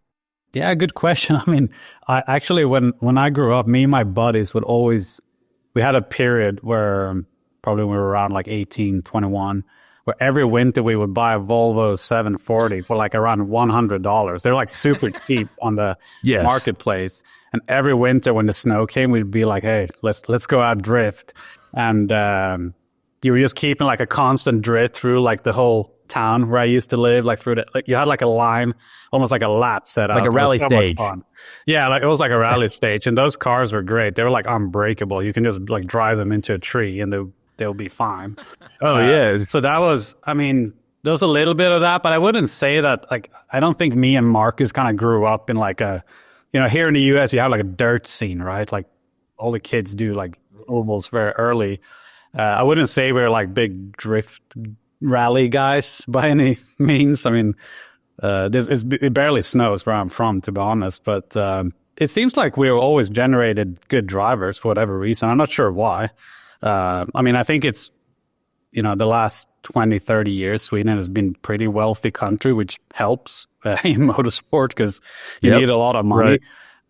Speaker 3: Yeah, good question. I mean, I actually, when I grew up, me and my buddies we had a period where probably when we were around like 18, 21, where every winter we would buy a Volvo 740 for like around $100. They're like super cheap on the marketplace. And every winter when the snow came, we'd be like, hey, let's go out drift. And you were just keeping like a constant drift through like the whole town where I used to live, like through you had like a line, almost like a lap set up,
Speaker 1: like a rally stage.
Speaker 3: Yeah, like it was like a rally stage, and those cars were great. They were like unbreakable. You can just like drive them into a tree and they'll be fine. So that was, I mean, there was a little bit of that, but I wouldn't say that. Like, I don't think me and Marcus kind of grew up in like a, here in the US you have like a dirt scene, right? Like all the kids do like ovals very early. I wouldn't say we're like big drift rally guys by any means. I mean, it barely snows where I'm from, to be honest, but it seems like we've always generated good drivers for whatever reason. I'm not sure why. I mean, I think it's, the last 20, 30 years, Sweden has been a pretty wealthy country, which helps in motorsport because you need a lot of money.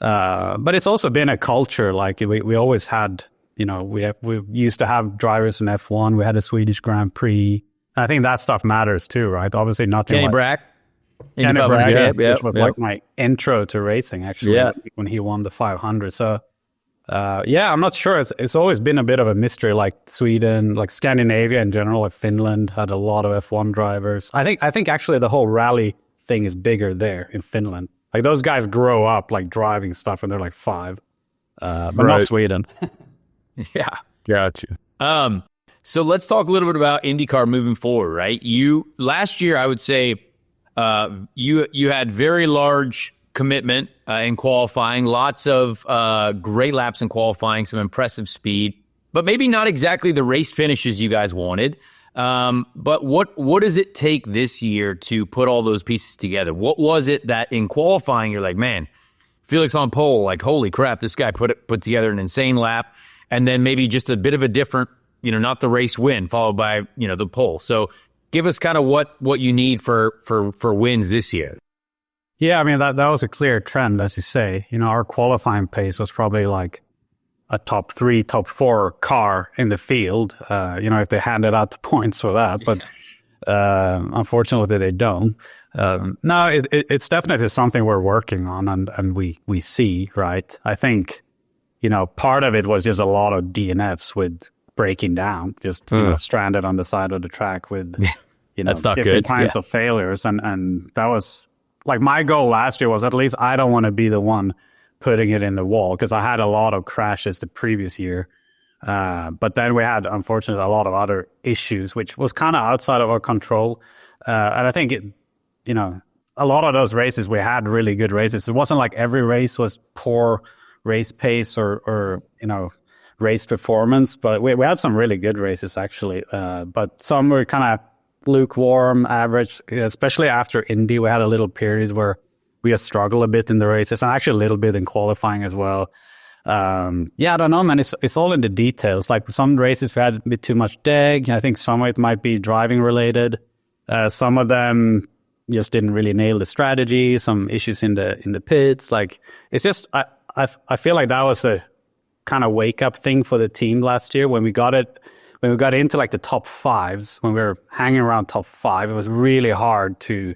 Speaker 3: Right. But it's also been a culture. Like we always had, we used to have drivers in F1. We had a Swedish Grand Prix. I think that stuff matters too, right? Obviously nothing
Speaker 1: Kenny
Speaker 3: like...
Speaker 1: Brack.
Speaker 3: Kenny Brack, which was like my intro to racing, actually, when he won the 500. So, I'm not sure. It's always been a bit of a mystery, like Sweden, like Scandinavia in general, like Finland had a lot of F1 drivers. I think actually the whole rally thing is bigger there in Finland. Like those guys grow up like driving stuff when they're like 5, but not Sweden.
Speaker 1: Yeah.
Speaker 2: Gotcha.
Speaker 1: So let's talk a little bit about IndyCar moving forward, right? Last year, I would say, you had very large commitment in qualifying, lots of great laps in qualifying, some impressive speed, but maybe not exactly the race finishes you guys wanted. But what does it take this year to put all those pieces together? What was it that in qualifying you're like, man, Felix on pole, like holy crap, this guy put together an insane lap, and then maybe just a bit of a different, not the race win followed by, the pole. So give us kind of what you need for wins this year.
Speaker 3: Yeah, I mean, that was a clear trend, as you say. Our qualifying pace was probably like a top 3, top 4 car in the field, if they handed out the points for that. But unfortunately, they don't. No, it's definitely something we're working on and we see, right? I think, part of it was just a lot of DNFs with breaking down, just stranded on the side of the track with,
Speaker 1: that's not
Speaker 3: different
Speaker 1: good.
Speaker 3: kinds of failures. And that was like my goal last year was at least I don't want to be the one putting it in the wall because I had a lot of crashes the previous year. But then we had, unfortunately, a lot of other issues, which was kind of outside of our control. And I think, a lot of those races, we had really good races. It wasn't like every race was poor race pace or race performance, but we had some really good races, actually. But some were kind of lukewarm, average, especially after Indy. We had a little period where we struggled a bit in the races and actually a little bit in qualifying as well. I don't know, man. It's all in the details. Like some races we had a bit too much deg. I think some of it might be driving related. Some of them just didn't really nail the strategy. Some issues in the pits. Like it's just I feel like that was a kind of wake up thing for the team last year when we got into like the top fives, when we were hanging around top five. It was really hard to,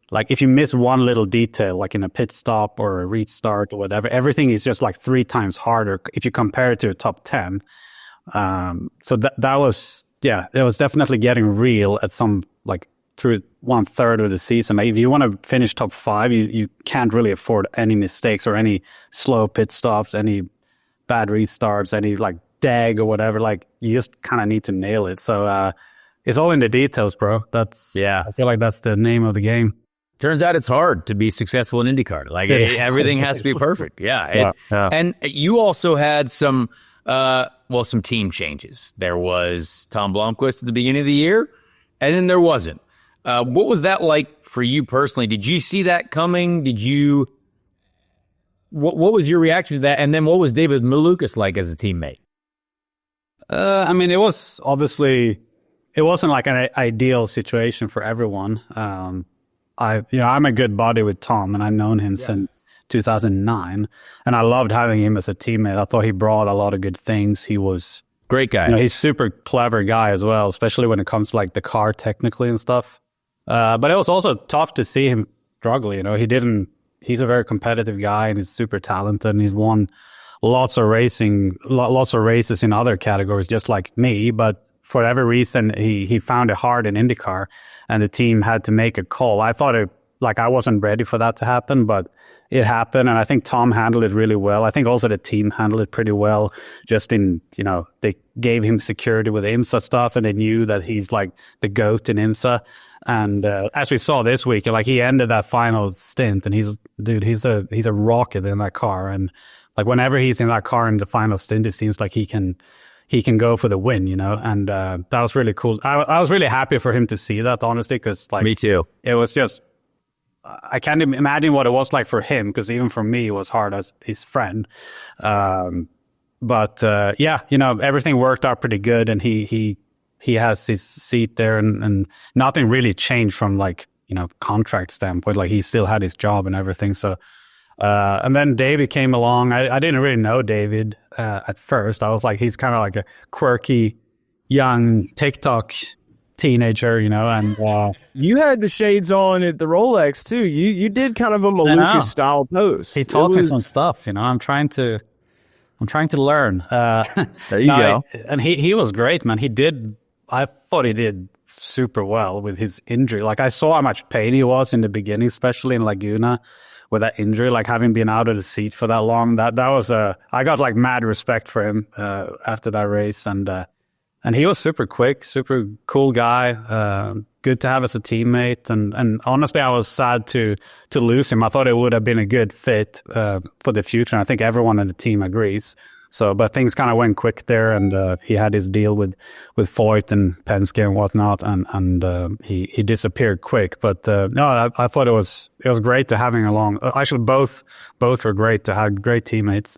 Speaker 3: like, if you miss one little detail, like in a pit stop or a restart or whatever, everything is just like 3 times harder if you compare it to a top 10. So that was, it was definitely getting real at some, like, through 1/3 of the season. Like, if you want to finish top 5, you can't really afford any mistakes or any slow pit stops, any bad restarts, any like dag or whatever. Like, you just kind of need to nail it. So it's all in the details, bro. I feel like that's the name of the game.
Speaker 1: Turns out it's hard to be successful in IndyCar. Like everything has to be perfect. Yeah. And you also had some team changes. There was Tom Blomqvist at the beginning of the year, and then there wasn't. What was that like for you personally? Did you see that coming? What was your reaction to that? And then what was David Malukas like as a teammate?
Speaker 3: I mean, it was obviously, it wasn't like an ideal situation for everyone. I'm a good buddy with Tom, and I've known him since 2009, and I loved having him as a teammate. I thought he brought a lot of good things. He was
Speaker 1: great guy.
Speaker 3: He's super clever guy as well, especially when it comes to like the car technically and stuff. But it was also tough to see him struggle. He's a very competitive guy, and he's super talented, and he's won lots of races in other categories, just like me. But for whatever reason, he found it hard in IndyCar, and the team had to make a call. I thought I wasn't ready for that to happen, but it happened, and I think Tom handled it really well. I think also the team handled it pretty well, just in, they gave him security with IMSA stuff, and they knew that he's like the GOAT in IMSA. And as we saw this week, like, he ended that final stint, and he's a rocket in that car. And like, whenever he's in that car in the final stint, it seems like he can go for the win, and that was really cool. I was really happy for him to see that, honestly, because like,
Speaker 1: me too.
Speaker 3: It was just, I can't imagine what it was like for him, because even for me, it was hard as his friend. But everything worked out pretty good, and he has his seat there, and nothing really changed from like, contract standpoint. Like, he still had his job and everything. So, and then David came along. I didn't really know David at first. I was like, he's kind of like a quirky, young TikTok teenager, and
Speaker 2: you had the shades on at the Rolex too. You did kind of a Malukas style pose.
Speaker 3: He taught me some stuff. I'm trying to learn.
Speaker 2: There you go.
Speaker 3: And he was great, man. I thought he did super well with his injury. Like, I saw how much pain he was in the beginning, especially in Laguna with that injury, like having been out of the seat for that long. That was I got like mad respect for him after that race, and he was super quick, super cool guy, good to have as a teammate. And honestly, I was sad to lose him. I thought it would have been a good fit for the future, and I think everyone in the team agrees. So, but things kind of went quick there, and he had his deal with Foyt and Penske and whatnot, and he disappeared quick. But no, I thought it was great to have him along. Actually, both were great to have great teammates.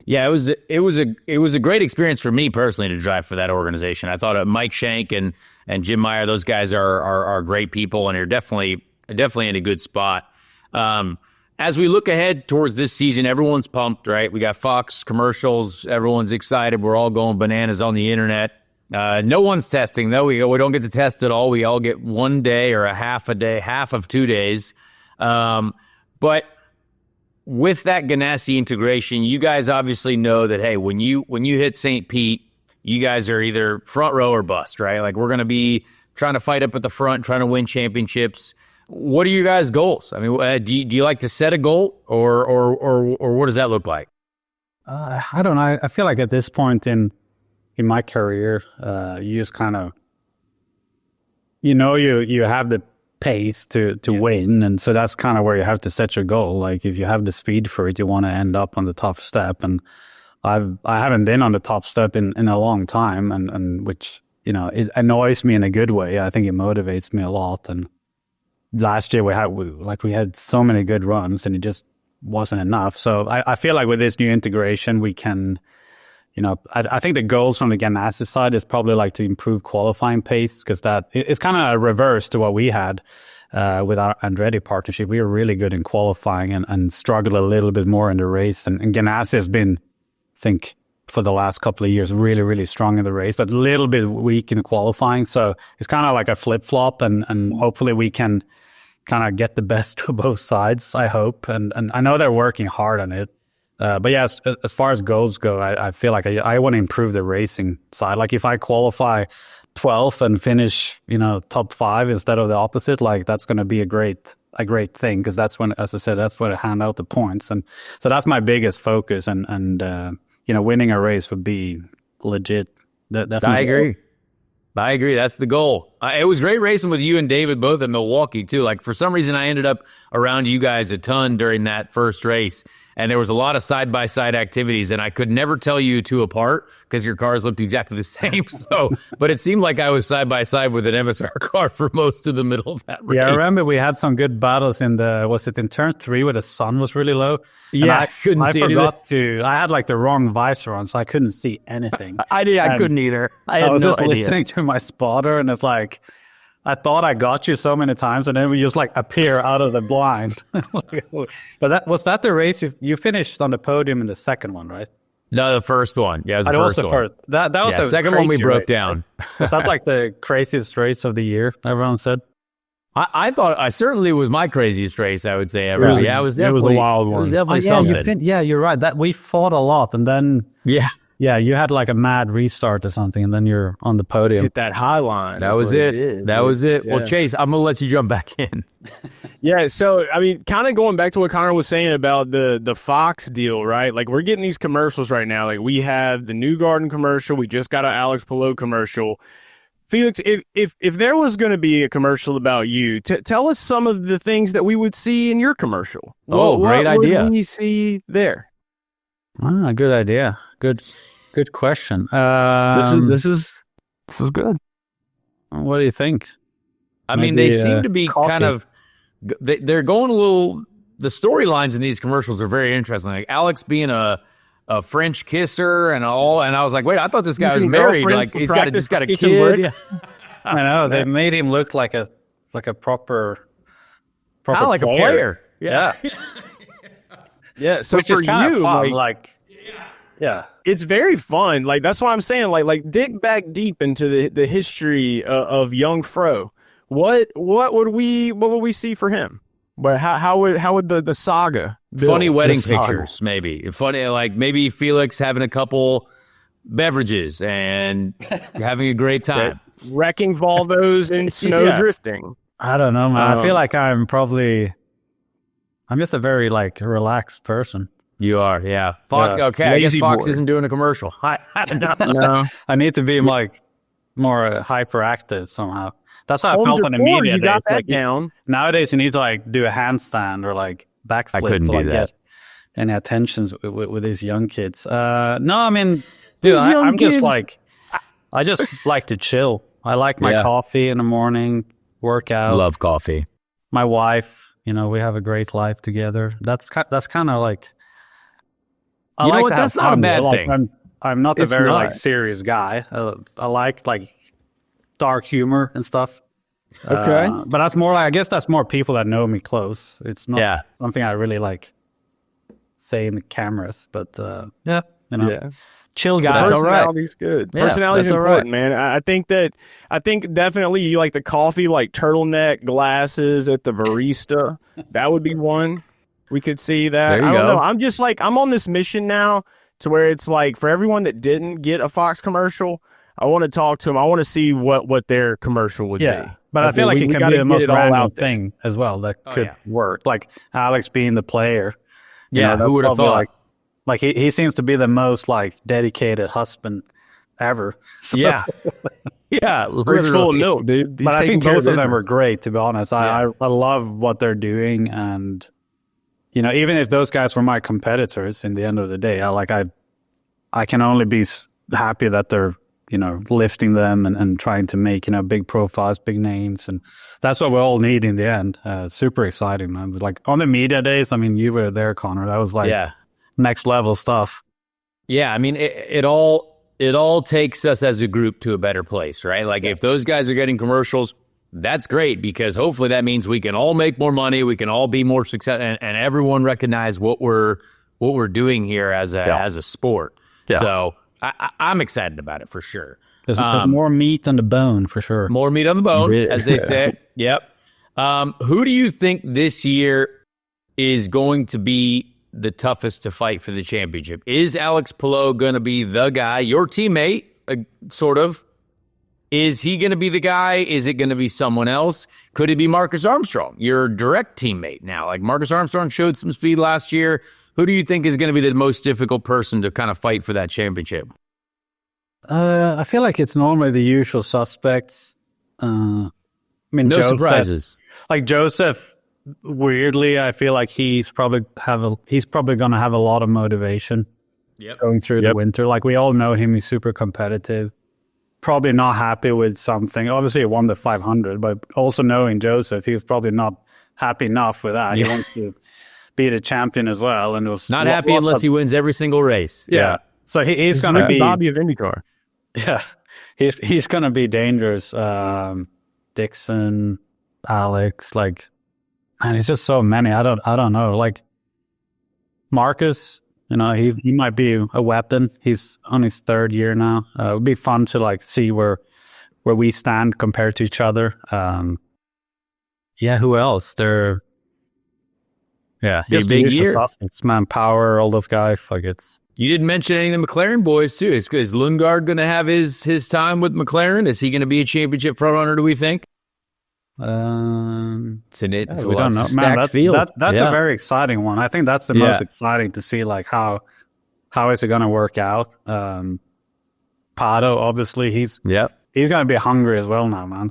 Speaker 1: Yeah, it was a great experience for me personally to drive for that organization. I thought Mike Shank and Jim Meyer, those guys are great people, and are definitely in a good spot. As we look ahead towards this season, everyone's pumped, right? We got Fox commercials. Everyone's excited. We're all going bananas on the internet. No one's testing, though. We don't get to test at all. We all get 1 day or a half of 2 days. But with that Ganassi integration, you guys obviously know that, hey, when you hit St. Pete, you guys are either front row or bust, right? Like, we're going to be trying to fight up at the front, trying to win championships. What are your guys' goals? I mean, do you like to set a goal, or what does that look like?
Speaker 3: I don't know. I feel like at this point in my career, you just kind of, you have the pace to win, and so that's kind of where you have to set your goal. Like if you have the speed for it, you want to end up on the top step, and I haven't been on the top step in a long time, and which it annoys me in a good way. I think it motivates me a lot. And last year we had so many good runs, and it just wasn't enough. So I feel like with this new integration, we can. I think the goals from the Ganassi side is probably like to improve qualifying pace, because it's kind of a reverse to what we had with our Andretti partnership. We were really good in qualifying and struggled a little bit more in the race. And Ganassi has been, I think, for the last couple of years, really, really strong in the race, but a little bit weak in qualifying. So it's kind of like a flip-flop, and hopefully we can kind of get the best of both sides, I hope. And I know they're working hard on it. But yeah, as far as goals go, I feel like I want to improve the racing side. Like if I qualify 12th and finish, top 5 instead of the opposite, like that's going to be a great thing, because that's when, as I said, that's when I hand out the points. And so that's my biggest focus. And winning a race would be legit. Definitely.
Speaker 1: I agree. That's the goal. It was great racing with you and David both at Milwaukee too. Like for some reason, I ended up around you guys a ton during that first race. And there was a lot of side-by-side activities, and I could never tell you two apart because your cars looked exactly the same. So, but it seemed like I was side-by-side with an MSR car for most of the middle of that race.
Speaker 3: Yeah, I remember we had some good battles in turn 3 where the sun was really low?
Speaker 1: Yeah, I couldn't see anything.
Speaker 3: I had like the wrong visor on, so I couldn't see anything.
Speaker 1: I couldn't either.
Speaker 3: I was just listening to my spotter, and it's like, I thought I got you so many times, and then we just like appear out of the blind. But was that the race you finished on the podium in the second one, right?
Speaker 1: No, the first one. Yeah, it was the first one.
Speaker 3: That was the
Speaker 1: second one we broke down.
Speaker 3: Was that like the craziest race of the year? Everyone said.
Speaker 1: I thought I certainly was my craziest race, I would say ever. It was definitely
Speaker 2: a wild one.
Speaker 1: It was definitely something.
Speaker 3: You're right. That we fought a lot, and then yeah, you had like a mad restart or something, and then you're on the podium.
Speaker 2: Hit that high line.
Speaker 1: That was it. That was it. Well, Chase, I'm going to let you jump back in.
Speaker 2: Yeah, so, I mean, kind of going back to what Connor was saying about the Fox deal, right? Like, we're getting these commercials right now. Like, we have the New Garden commercial. We just got an Alex Palou commercial. Felix, if there was going to be a commercial about you, tell us some of the things that we would see in your commercial.
Speaker 1: Great idea.
Speaker 2: What do you see there?
Speaker 3: Good idea. Good question.
Speaker 2: This is good.
Speaker 3: What do you think?
Speaker 1: I mean, they seem to be
Speaker 3: coffee.
Speaker 1: kind of. They're going a little. The storylines in these commercials are very interesting. Like Alex being a French kisser and all, and I was like, wait, I thought this guy was married. Like he's got a kid. Yeah.
Speaker 3: I know they made him look like a proper
Speaker 1: kind of like
Speaker 3: player.
Speaker 1: A player.
Speaker 3: Yeah.
Speaker 2: Yeah. So
Speaker 3: which
Speaker 2: for
Speaker 3: is kind
Speaker 2: you,
Speaker 3: of fun. Yeah,
Speaker 2: it's very fun. Like that's why I'm saying, like dig back deep into the history of young Fro. What would we see for him? But how would the saga build?
Speaker 1: Funny wedding pictures, maybe funny, like maybe Felix having a couple beverages and having a great time,
Speaker 2: wrecking Volvos and snow drifting.
Speaker 3: I don't know, man. I feel like I'm just a very like relaxed person.
Speaker 1: You are, yeah. Fox, okay. I guess Fox isn't doing a commercial. I don't know.
Speaker 3: No, I need to be like more hyperactive somehow. That's how I felt in the media.
Speaker 2: You got that down.
Speaker 3: Nowadays, you need to like do a handstand or like backflip
Speaker 1: I couldn't
Speaker 3: to
Speaker 1: do that.
Speaker 3: Get any attention with these young kids. No, I mean, dude, I'm just like, I just like to chill. I like my coffee in the morning, work out.
Speaker 1: Love coffee.
Speaker 3: My wife, we have a great life together. That's kind of like.
Speaker 1: You know what? That's not a bad thing.
Speaker 3: I'm not a very like serious guy. I like dark humor and stuff.
Speaker 2: Okay,
Speaker 3: but that's more like, I guess that's more people that know me close. It's not something I really like say in the cameras. But chill guy.
Speaker 2: Personality's good. Personality's important, man. I think definitely you like the coffee, like turtleneck glasses at the barista. That would be one. We could see that.
Speaker 1: There you
Speaker 2: I don't
Speaker 1: go.
Speaker 2: know. I'm just like, I'm on this mission now to where it's like, for everyone that didn't get a Fox commercial, I want to talk to them. I want to see what their commercial would be.
Speaker 3: But I feel like it can be the most random thing as well that could work. Like Alex being the player.
Speaker 1: Yeah, who would have thought?
Speaker 3: Like he seems to be the most like dedicated husband ever. So,
Speaker 1: Yeah. Yeah.
Speaker 2: Fridge full of milk, dude.
Speaker 3: But I think both of them are great, to be honest. I love what they're doing. And, you know, even if those guys were my competitors in the end of the day, I can only be happy that they're, you know, lifting them and trying to make, you know, big profiles, big names. And that's what we all need in the end. Super exciting, man. Like on the media days, I mean, you were there, Connor. That was like next level stuff.
Speaker 1: Yeah. I mean, it all takes us as a group to a better place, right? Like if those guys are getting commercials, that's great, because hopefully that means we can all make more money. We can all be more successful, and everyone recognize what we're doing here as a sport. Yeah. So I'm excited about it for sure.
Speaker 3: There's more meat on the bone for sure.
Speaker 1: More meat on the bone, as they say. Yep. Who do you think this year is going to be the toughest to fight for the championship? Is Alex Palou going to be the guy, your teammate, sort of? Is he going to be the guy? Is it going to be someone else? Could it be Marcus Armstrong, your direct teammate now? Like Marcus Armstrong showed some speed last year. Who do you think is going to be the most difficult person to kind of fight for that championship?
Speaker 3: I feel like it's normally the usual suspects. I mean,
Speaker 1: no surprises.
Speaker 3: Like Joseph, weirdly, I feel like he's probably going to have a lot of motivation going through the winter. Like we all know him, he's super competitive. Probably not happy with something. Obviously, he won the 500, but also knowing Joseph, he was probably not happy enough with that. He wants to be the champion as well, and it was
Speaker 1: not happy unless he wins every single race.
Speaker 3: Yeah. So he's going to be
Speaker 2: Bobby of IndyCar.
Speaker 3: Yeah, he's going to be dangerous. Dixon, Alex, like, man, it's just so many. I don't know. Like Marcus, you know, he might be a weapon. He's on his third year now. It would be fun to like see where we stand compared to each other. Who else? Just
Speaker 1: big year.
Speaker 3: Suspects, man, Power, all those guys. Like
Speaker 1: You didn't mention any of the McLaren boys too. Is Lundgaard going to have his time with McLaren? Is he going to be a championship frontrunner? Do we think?
Speaker 3: We don't know. Man, that's a very exciting one. I think that's the most exciting to see. Like how is it going to work out? Pato, obviously, he's going to be hungry as well now, man.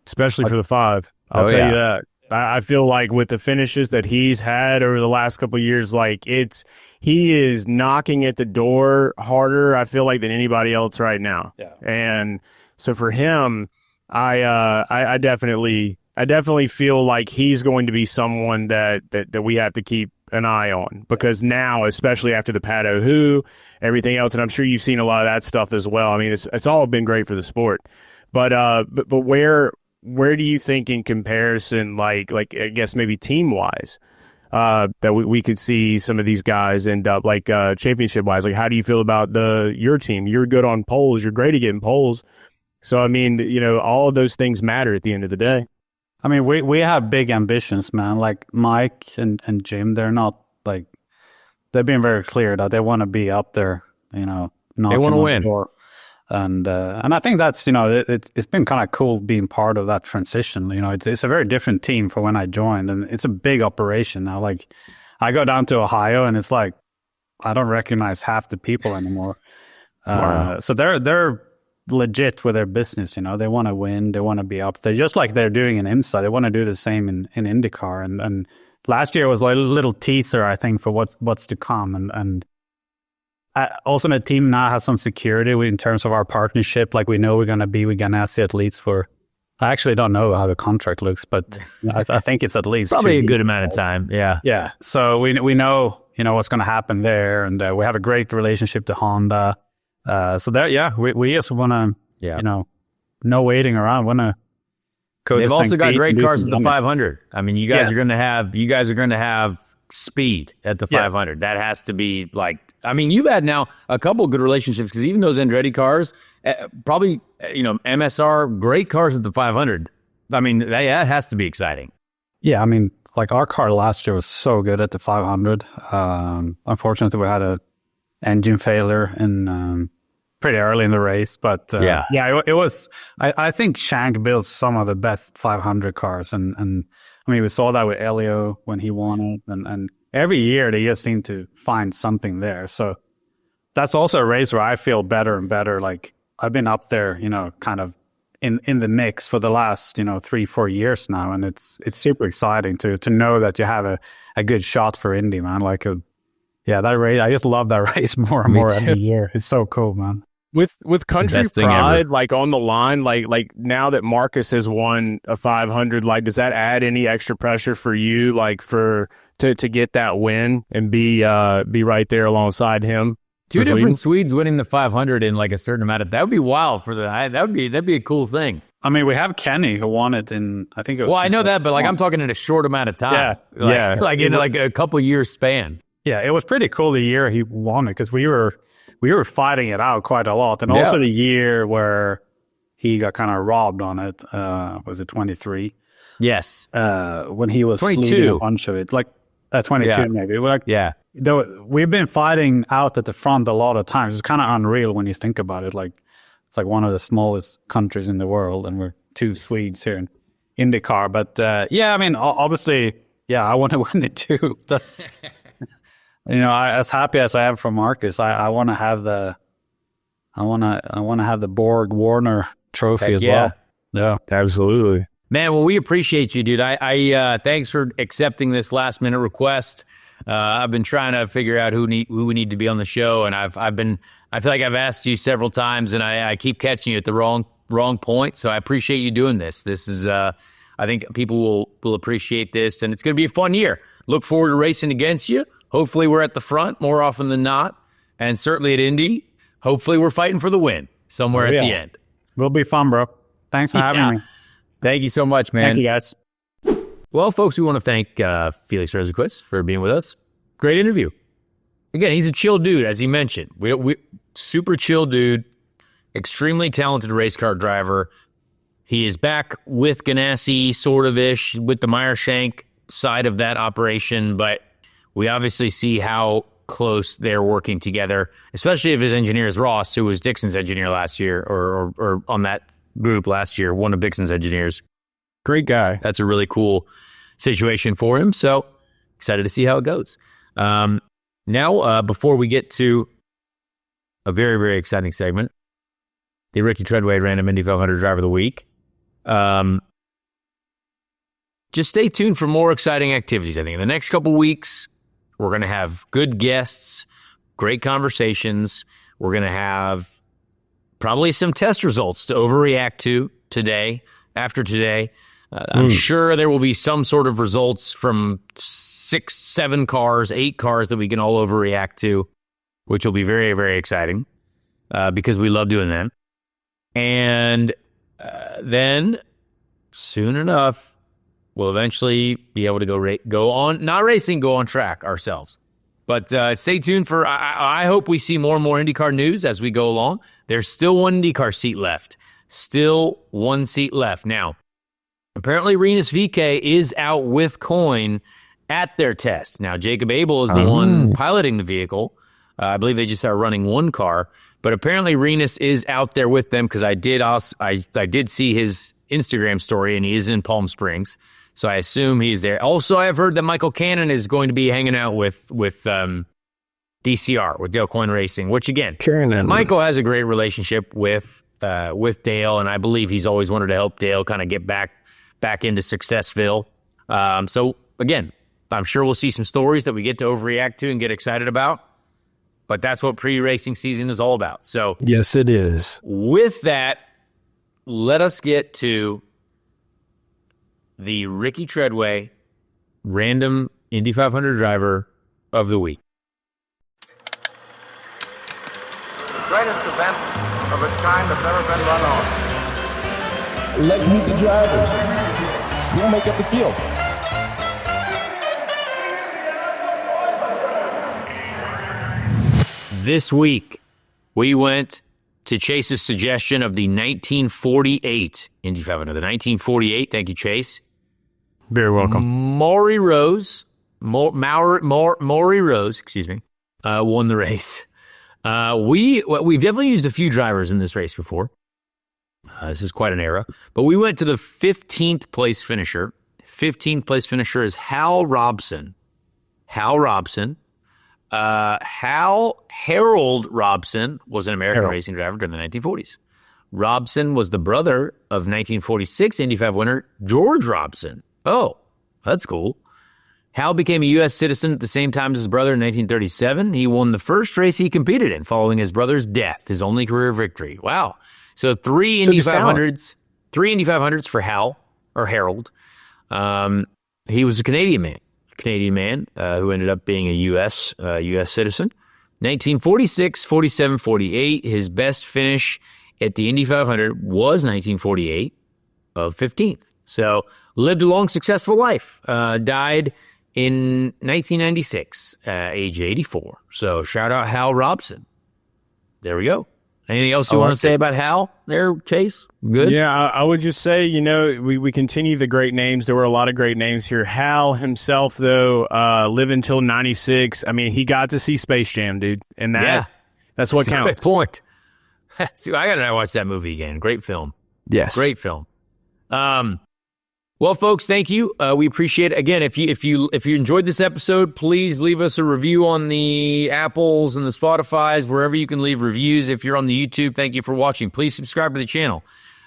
Speaker 2: Especially for the 5. I'll tell you that. I feel like with the finishes that he's had over the last couple of years, like he is knocking at the door harder, I feel like, than anybody else right now.
Speaker 3: Yeah.
Speaker 2: And so for him, I definitely feel like he's going to be someone that we have to keep an eye on, because now, especially after the Pato everything else, and I'm sure you've seen a lot of that stuff as well. I mean, it's all been great for the sport, but where do you think in comparison, like I guess maybe team wise, that we could see some of these guys end up like championship wise? Like, how do you feel about your team? You're good on poles. You're great at getting poles. So, I mean, you know, all of those things matter at the end of the day.
Speaker 3: I mean, we have big ambitions, man. Like Mike and Jim, they're not like, they've been very clear that they want to be up there, you know.
Speaker 1: They want to win.
Speaker 3: And I think that's, you know, it's been kind of cool being part of that transition. You know, it's a very different team from when I joined, and it's a big operation now. Like, I go down to Ohio, and it's like I don't recognize half the people anymore. Wow. So they're legit with their business. You know, they want to win, they want to be up there, just like they're doing in IMSA. They want to do the same in IndyCar. And last year was like a little teaser, I think, for what's to come. And also, the team now has some security in terms of our partnership. Like, we know we're going to be with Ganassi at least for, I actually don't know how the contract looks, but I think it's at least
Speaker 1: probably a good amount of time. Yeah.
Speaker 3: Yeah. So we know, you know, what's going to happen there. And we have a great relationship to Honda. So there, we just want to, you know, no waiting around. Want to go.
Speaker 1: They've also got great cars at the 500. I mean, you guys are going to have speed at the 500. That has to be like, I mean, you've had now a couple of good relationships, because even those Andretti cars, probably, you know, MSR, great cars at the 500. I mean, that has to be exciting.
Speaker 3: Yeah, I mean, like our car last year was so good at the 500. Unfortunately, we had a engine failure in pretty early in the race, but it was. I think Shank builds some of the best 500 cars, and I mean, we saw that with Elio when he won it, and every year they just seem to find something there. So that's also a race where I feel better and better. Like I've been up there, kind of in the mix for the last, 3-4 years now. And it's super exciting to know that you have a good shot for Indy, man. That race, I just love that race more and more every year. It's so cool, man.
Speaker 2: With country pride, like on the line, like now that Marcus has won a 500, like does that add any extra pressure for you, like to get that win and be right there alongside him?
Speaker 1: Two different Swedes winning the 500 in like a certain amount of that would be wild for that'd be a cool thing.
Speaker 3: I mean, we have Kenny who won it in, I think it was.
Speaker 1: Well, I know that, but like I'm talking in a short amount of time.
Speaker 3: Yeah,
Speaker 1: like in like a couple years span.
Speaker 3: Yeah, it was pretty cool the year he won it because we were fighting it out quite a lot, and also the year where he got kind of robbed on it. Was it 23?
Speaker 1: Yes,
Speaker 3: when he was
Speaker 1: 22.
Speaker 3: leading a bunch of it, like 22 maybe. Though we've been fighting out at the front a lot of times. It's kind of unreal when you think about it. Like it's like one of the smallest countries in the world, and we're two Swedes here in IndyCar. But I mean, obviously, I want to win it too. That's as happy as I am for Marcus, I want to have the Borg Warner trophy as well.
Speaker 2: Yeah, absolutely.
Speaker 1: Man, well, we appreciate you, dude. I thanks for accepting this last minute request. I've been trying to figure out who we need to be on the show, and I feel like I've asked you several times, and I keep catching you at the wrong point. So I appreciate you doing this. This is I think people will appreciate this, and it's going to be a fun year. Look forward to racing against you. Hopefully we're at the front more often than not, and certainly at Indy, hopefully we're fighting for the win somewhere at the end.
Speaker 3: Will be fun, bro. Thanks for having me.
Speaker 1: Thank you so much, man.
Speaker 3: Thank you, guys.
Speaker 1: Well, folks, we want to thank Felix Rosenqvist for being with us. Great interview. Again, he's a chill dude, as he mentioned. We super chill dude, extremely talented race car driver. He is back with Ganassi, sort of ish, with the Meyershank side of that operation, but we obviously see how close they're working together, especially if his engineer is Ross, who was Dixon's engineer last year, or on that group last year, one of Dixon's engineers.
Speaker 2: Great guy.
Speaker 1: That's a really cool situation for him. So excited to see how it goes. Now, before we get to a very, very exciting segment, the Ricky Treadway Random Indy 500 Driver of the Week. Just stay tuned for more exciting activities. I think in the next couple weeks, we're going to have good guests, great conversations. We're going to have probably some test results to overreact to today, after today. I'm sure there will be some sort of results from 6, 7 cars, 8 cars that we can all overreact to, which will be very, very exciting because we love doing that. And then soon enough, we'll eventually be able to go on track ourselves. But stay tuned for, I hope we see more and more IndyCar news as we go along. There's still one IndyCar seat left. Still one seat left. Now, apparently Rinus VeeKay is out with Coyne at their test. Now, Jacob Abel is the one piloting the vehicle. I believe they just are running one car. But apparently Rinus is out there with them because I did see his Instagram story, and he is in Palm Springs. So I assume he's there. Also, I've heard that Michael Cannon is going to be hanging out with DCR, with Dale Coyne Racing, which, again, Michael has a great relationship with Dale, and I believe he's always wanted to help Dale kind of get back into Successville. So, again, I'm sure we'll see some stories that we get to overreact to and get excited about. But that's what pre-racing season is all about. So,
Speaker 2: yes, it is.
Speaker 1: With that, let us get to the Ricky Treadway Random Indy 500 Driver of the Week.
Speaker 4: The greatest event of its kind has never been run on.
Speaker 5: Let's meet the drivers. Who make up the field?
Speaker 1: This week, we went to Chase's suggestion of the 1948 Indy 500. The 1948, thank you, Chase.
Speaker 2: Very welcome.
Speaker 1: Maury Rose, won the race. We've definitely used a few drivers in this race before. This is quite an era. But we went to the 15th place finisher. 15th place finisher is Hal Robson. Hal Robson. Harold Robson was an American racing driver during the 1940s. Robson was the brother of 1946 Indy 5 winner George Robson. Oh, that's cool. Hal became a U.S. citizen at the same time as his brother in 1937. He won the first race he competed in following his brother's death, his only career victory. Wow. So 3 Indy 500s for Hal, or Harold. He was a Canadian man who ended up being a U.S. Citizen. 1946, 47, 48. His best finish at the Indy 500 was 1948 of 15th. So lived a long, successful life. Died in 1996, age 84. So shout out Hal Robson. There we go. Anything else you want to say about Hal there, Chase? Good?
Speaker 2: Yeah, I would just say, we continue the great names. There were a lot of great names here. Hal himself, though, lived until 96. I mean, he got to see Space Jam, dude. And that's what counts.
Speaker 1: Good point. See, I got to watch that movie again. Great film.
Speaker 2: Yes.
Speaker 1: Great film. Well, folks, thank you. We appreciate it. Again, if you enjoyed this episode, please leave us a review on the Apples and the Spotifys, wherever you can leave reviews. If you're on the YouTube, thank you for watching. Please subscribe to the channel.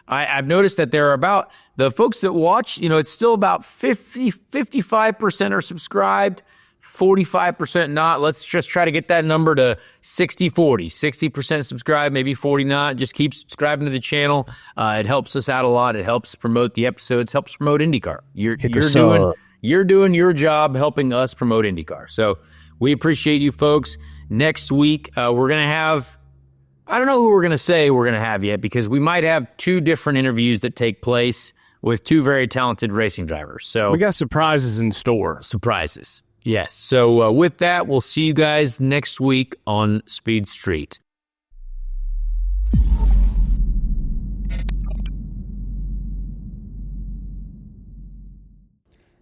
Speaker 1: I've noticed that there are about the folks that watch, it's still about 55% are subscribed, 45% not. Let's just try to get that number to 60-40, 60% subscribe, maybe 40 not. Just keep subscribing to the channel. It helps us out a lot. It helps promote the episodes, helps promote IndyCar. You're doing your job helping us promote IndyCar. So we appreciate you folks. Next week, we're going to have, I don't know who we're going to say we're going to have yet, because we might have 2 different interviews that take place with 2 very talented racing drivers. So
Speaker 2: we got surprises in store.
Speaker 1: Surprises. Yes. So with that, we'll see you guys next week on Speed Street.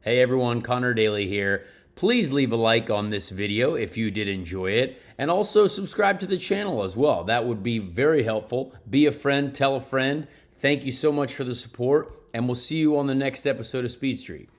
Speaker 1: Hey everyone, Connor Daly here. Please leave a like on this video if you did enjoy it, and also subscribe to the channel as well. That would be very helpful. Be a friend, tell a friend. Thank you so much for the support, and we'll see you on the next episode of Speed Street.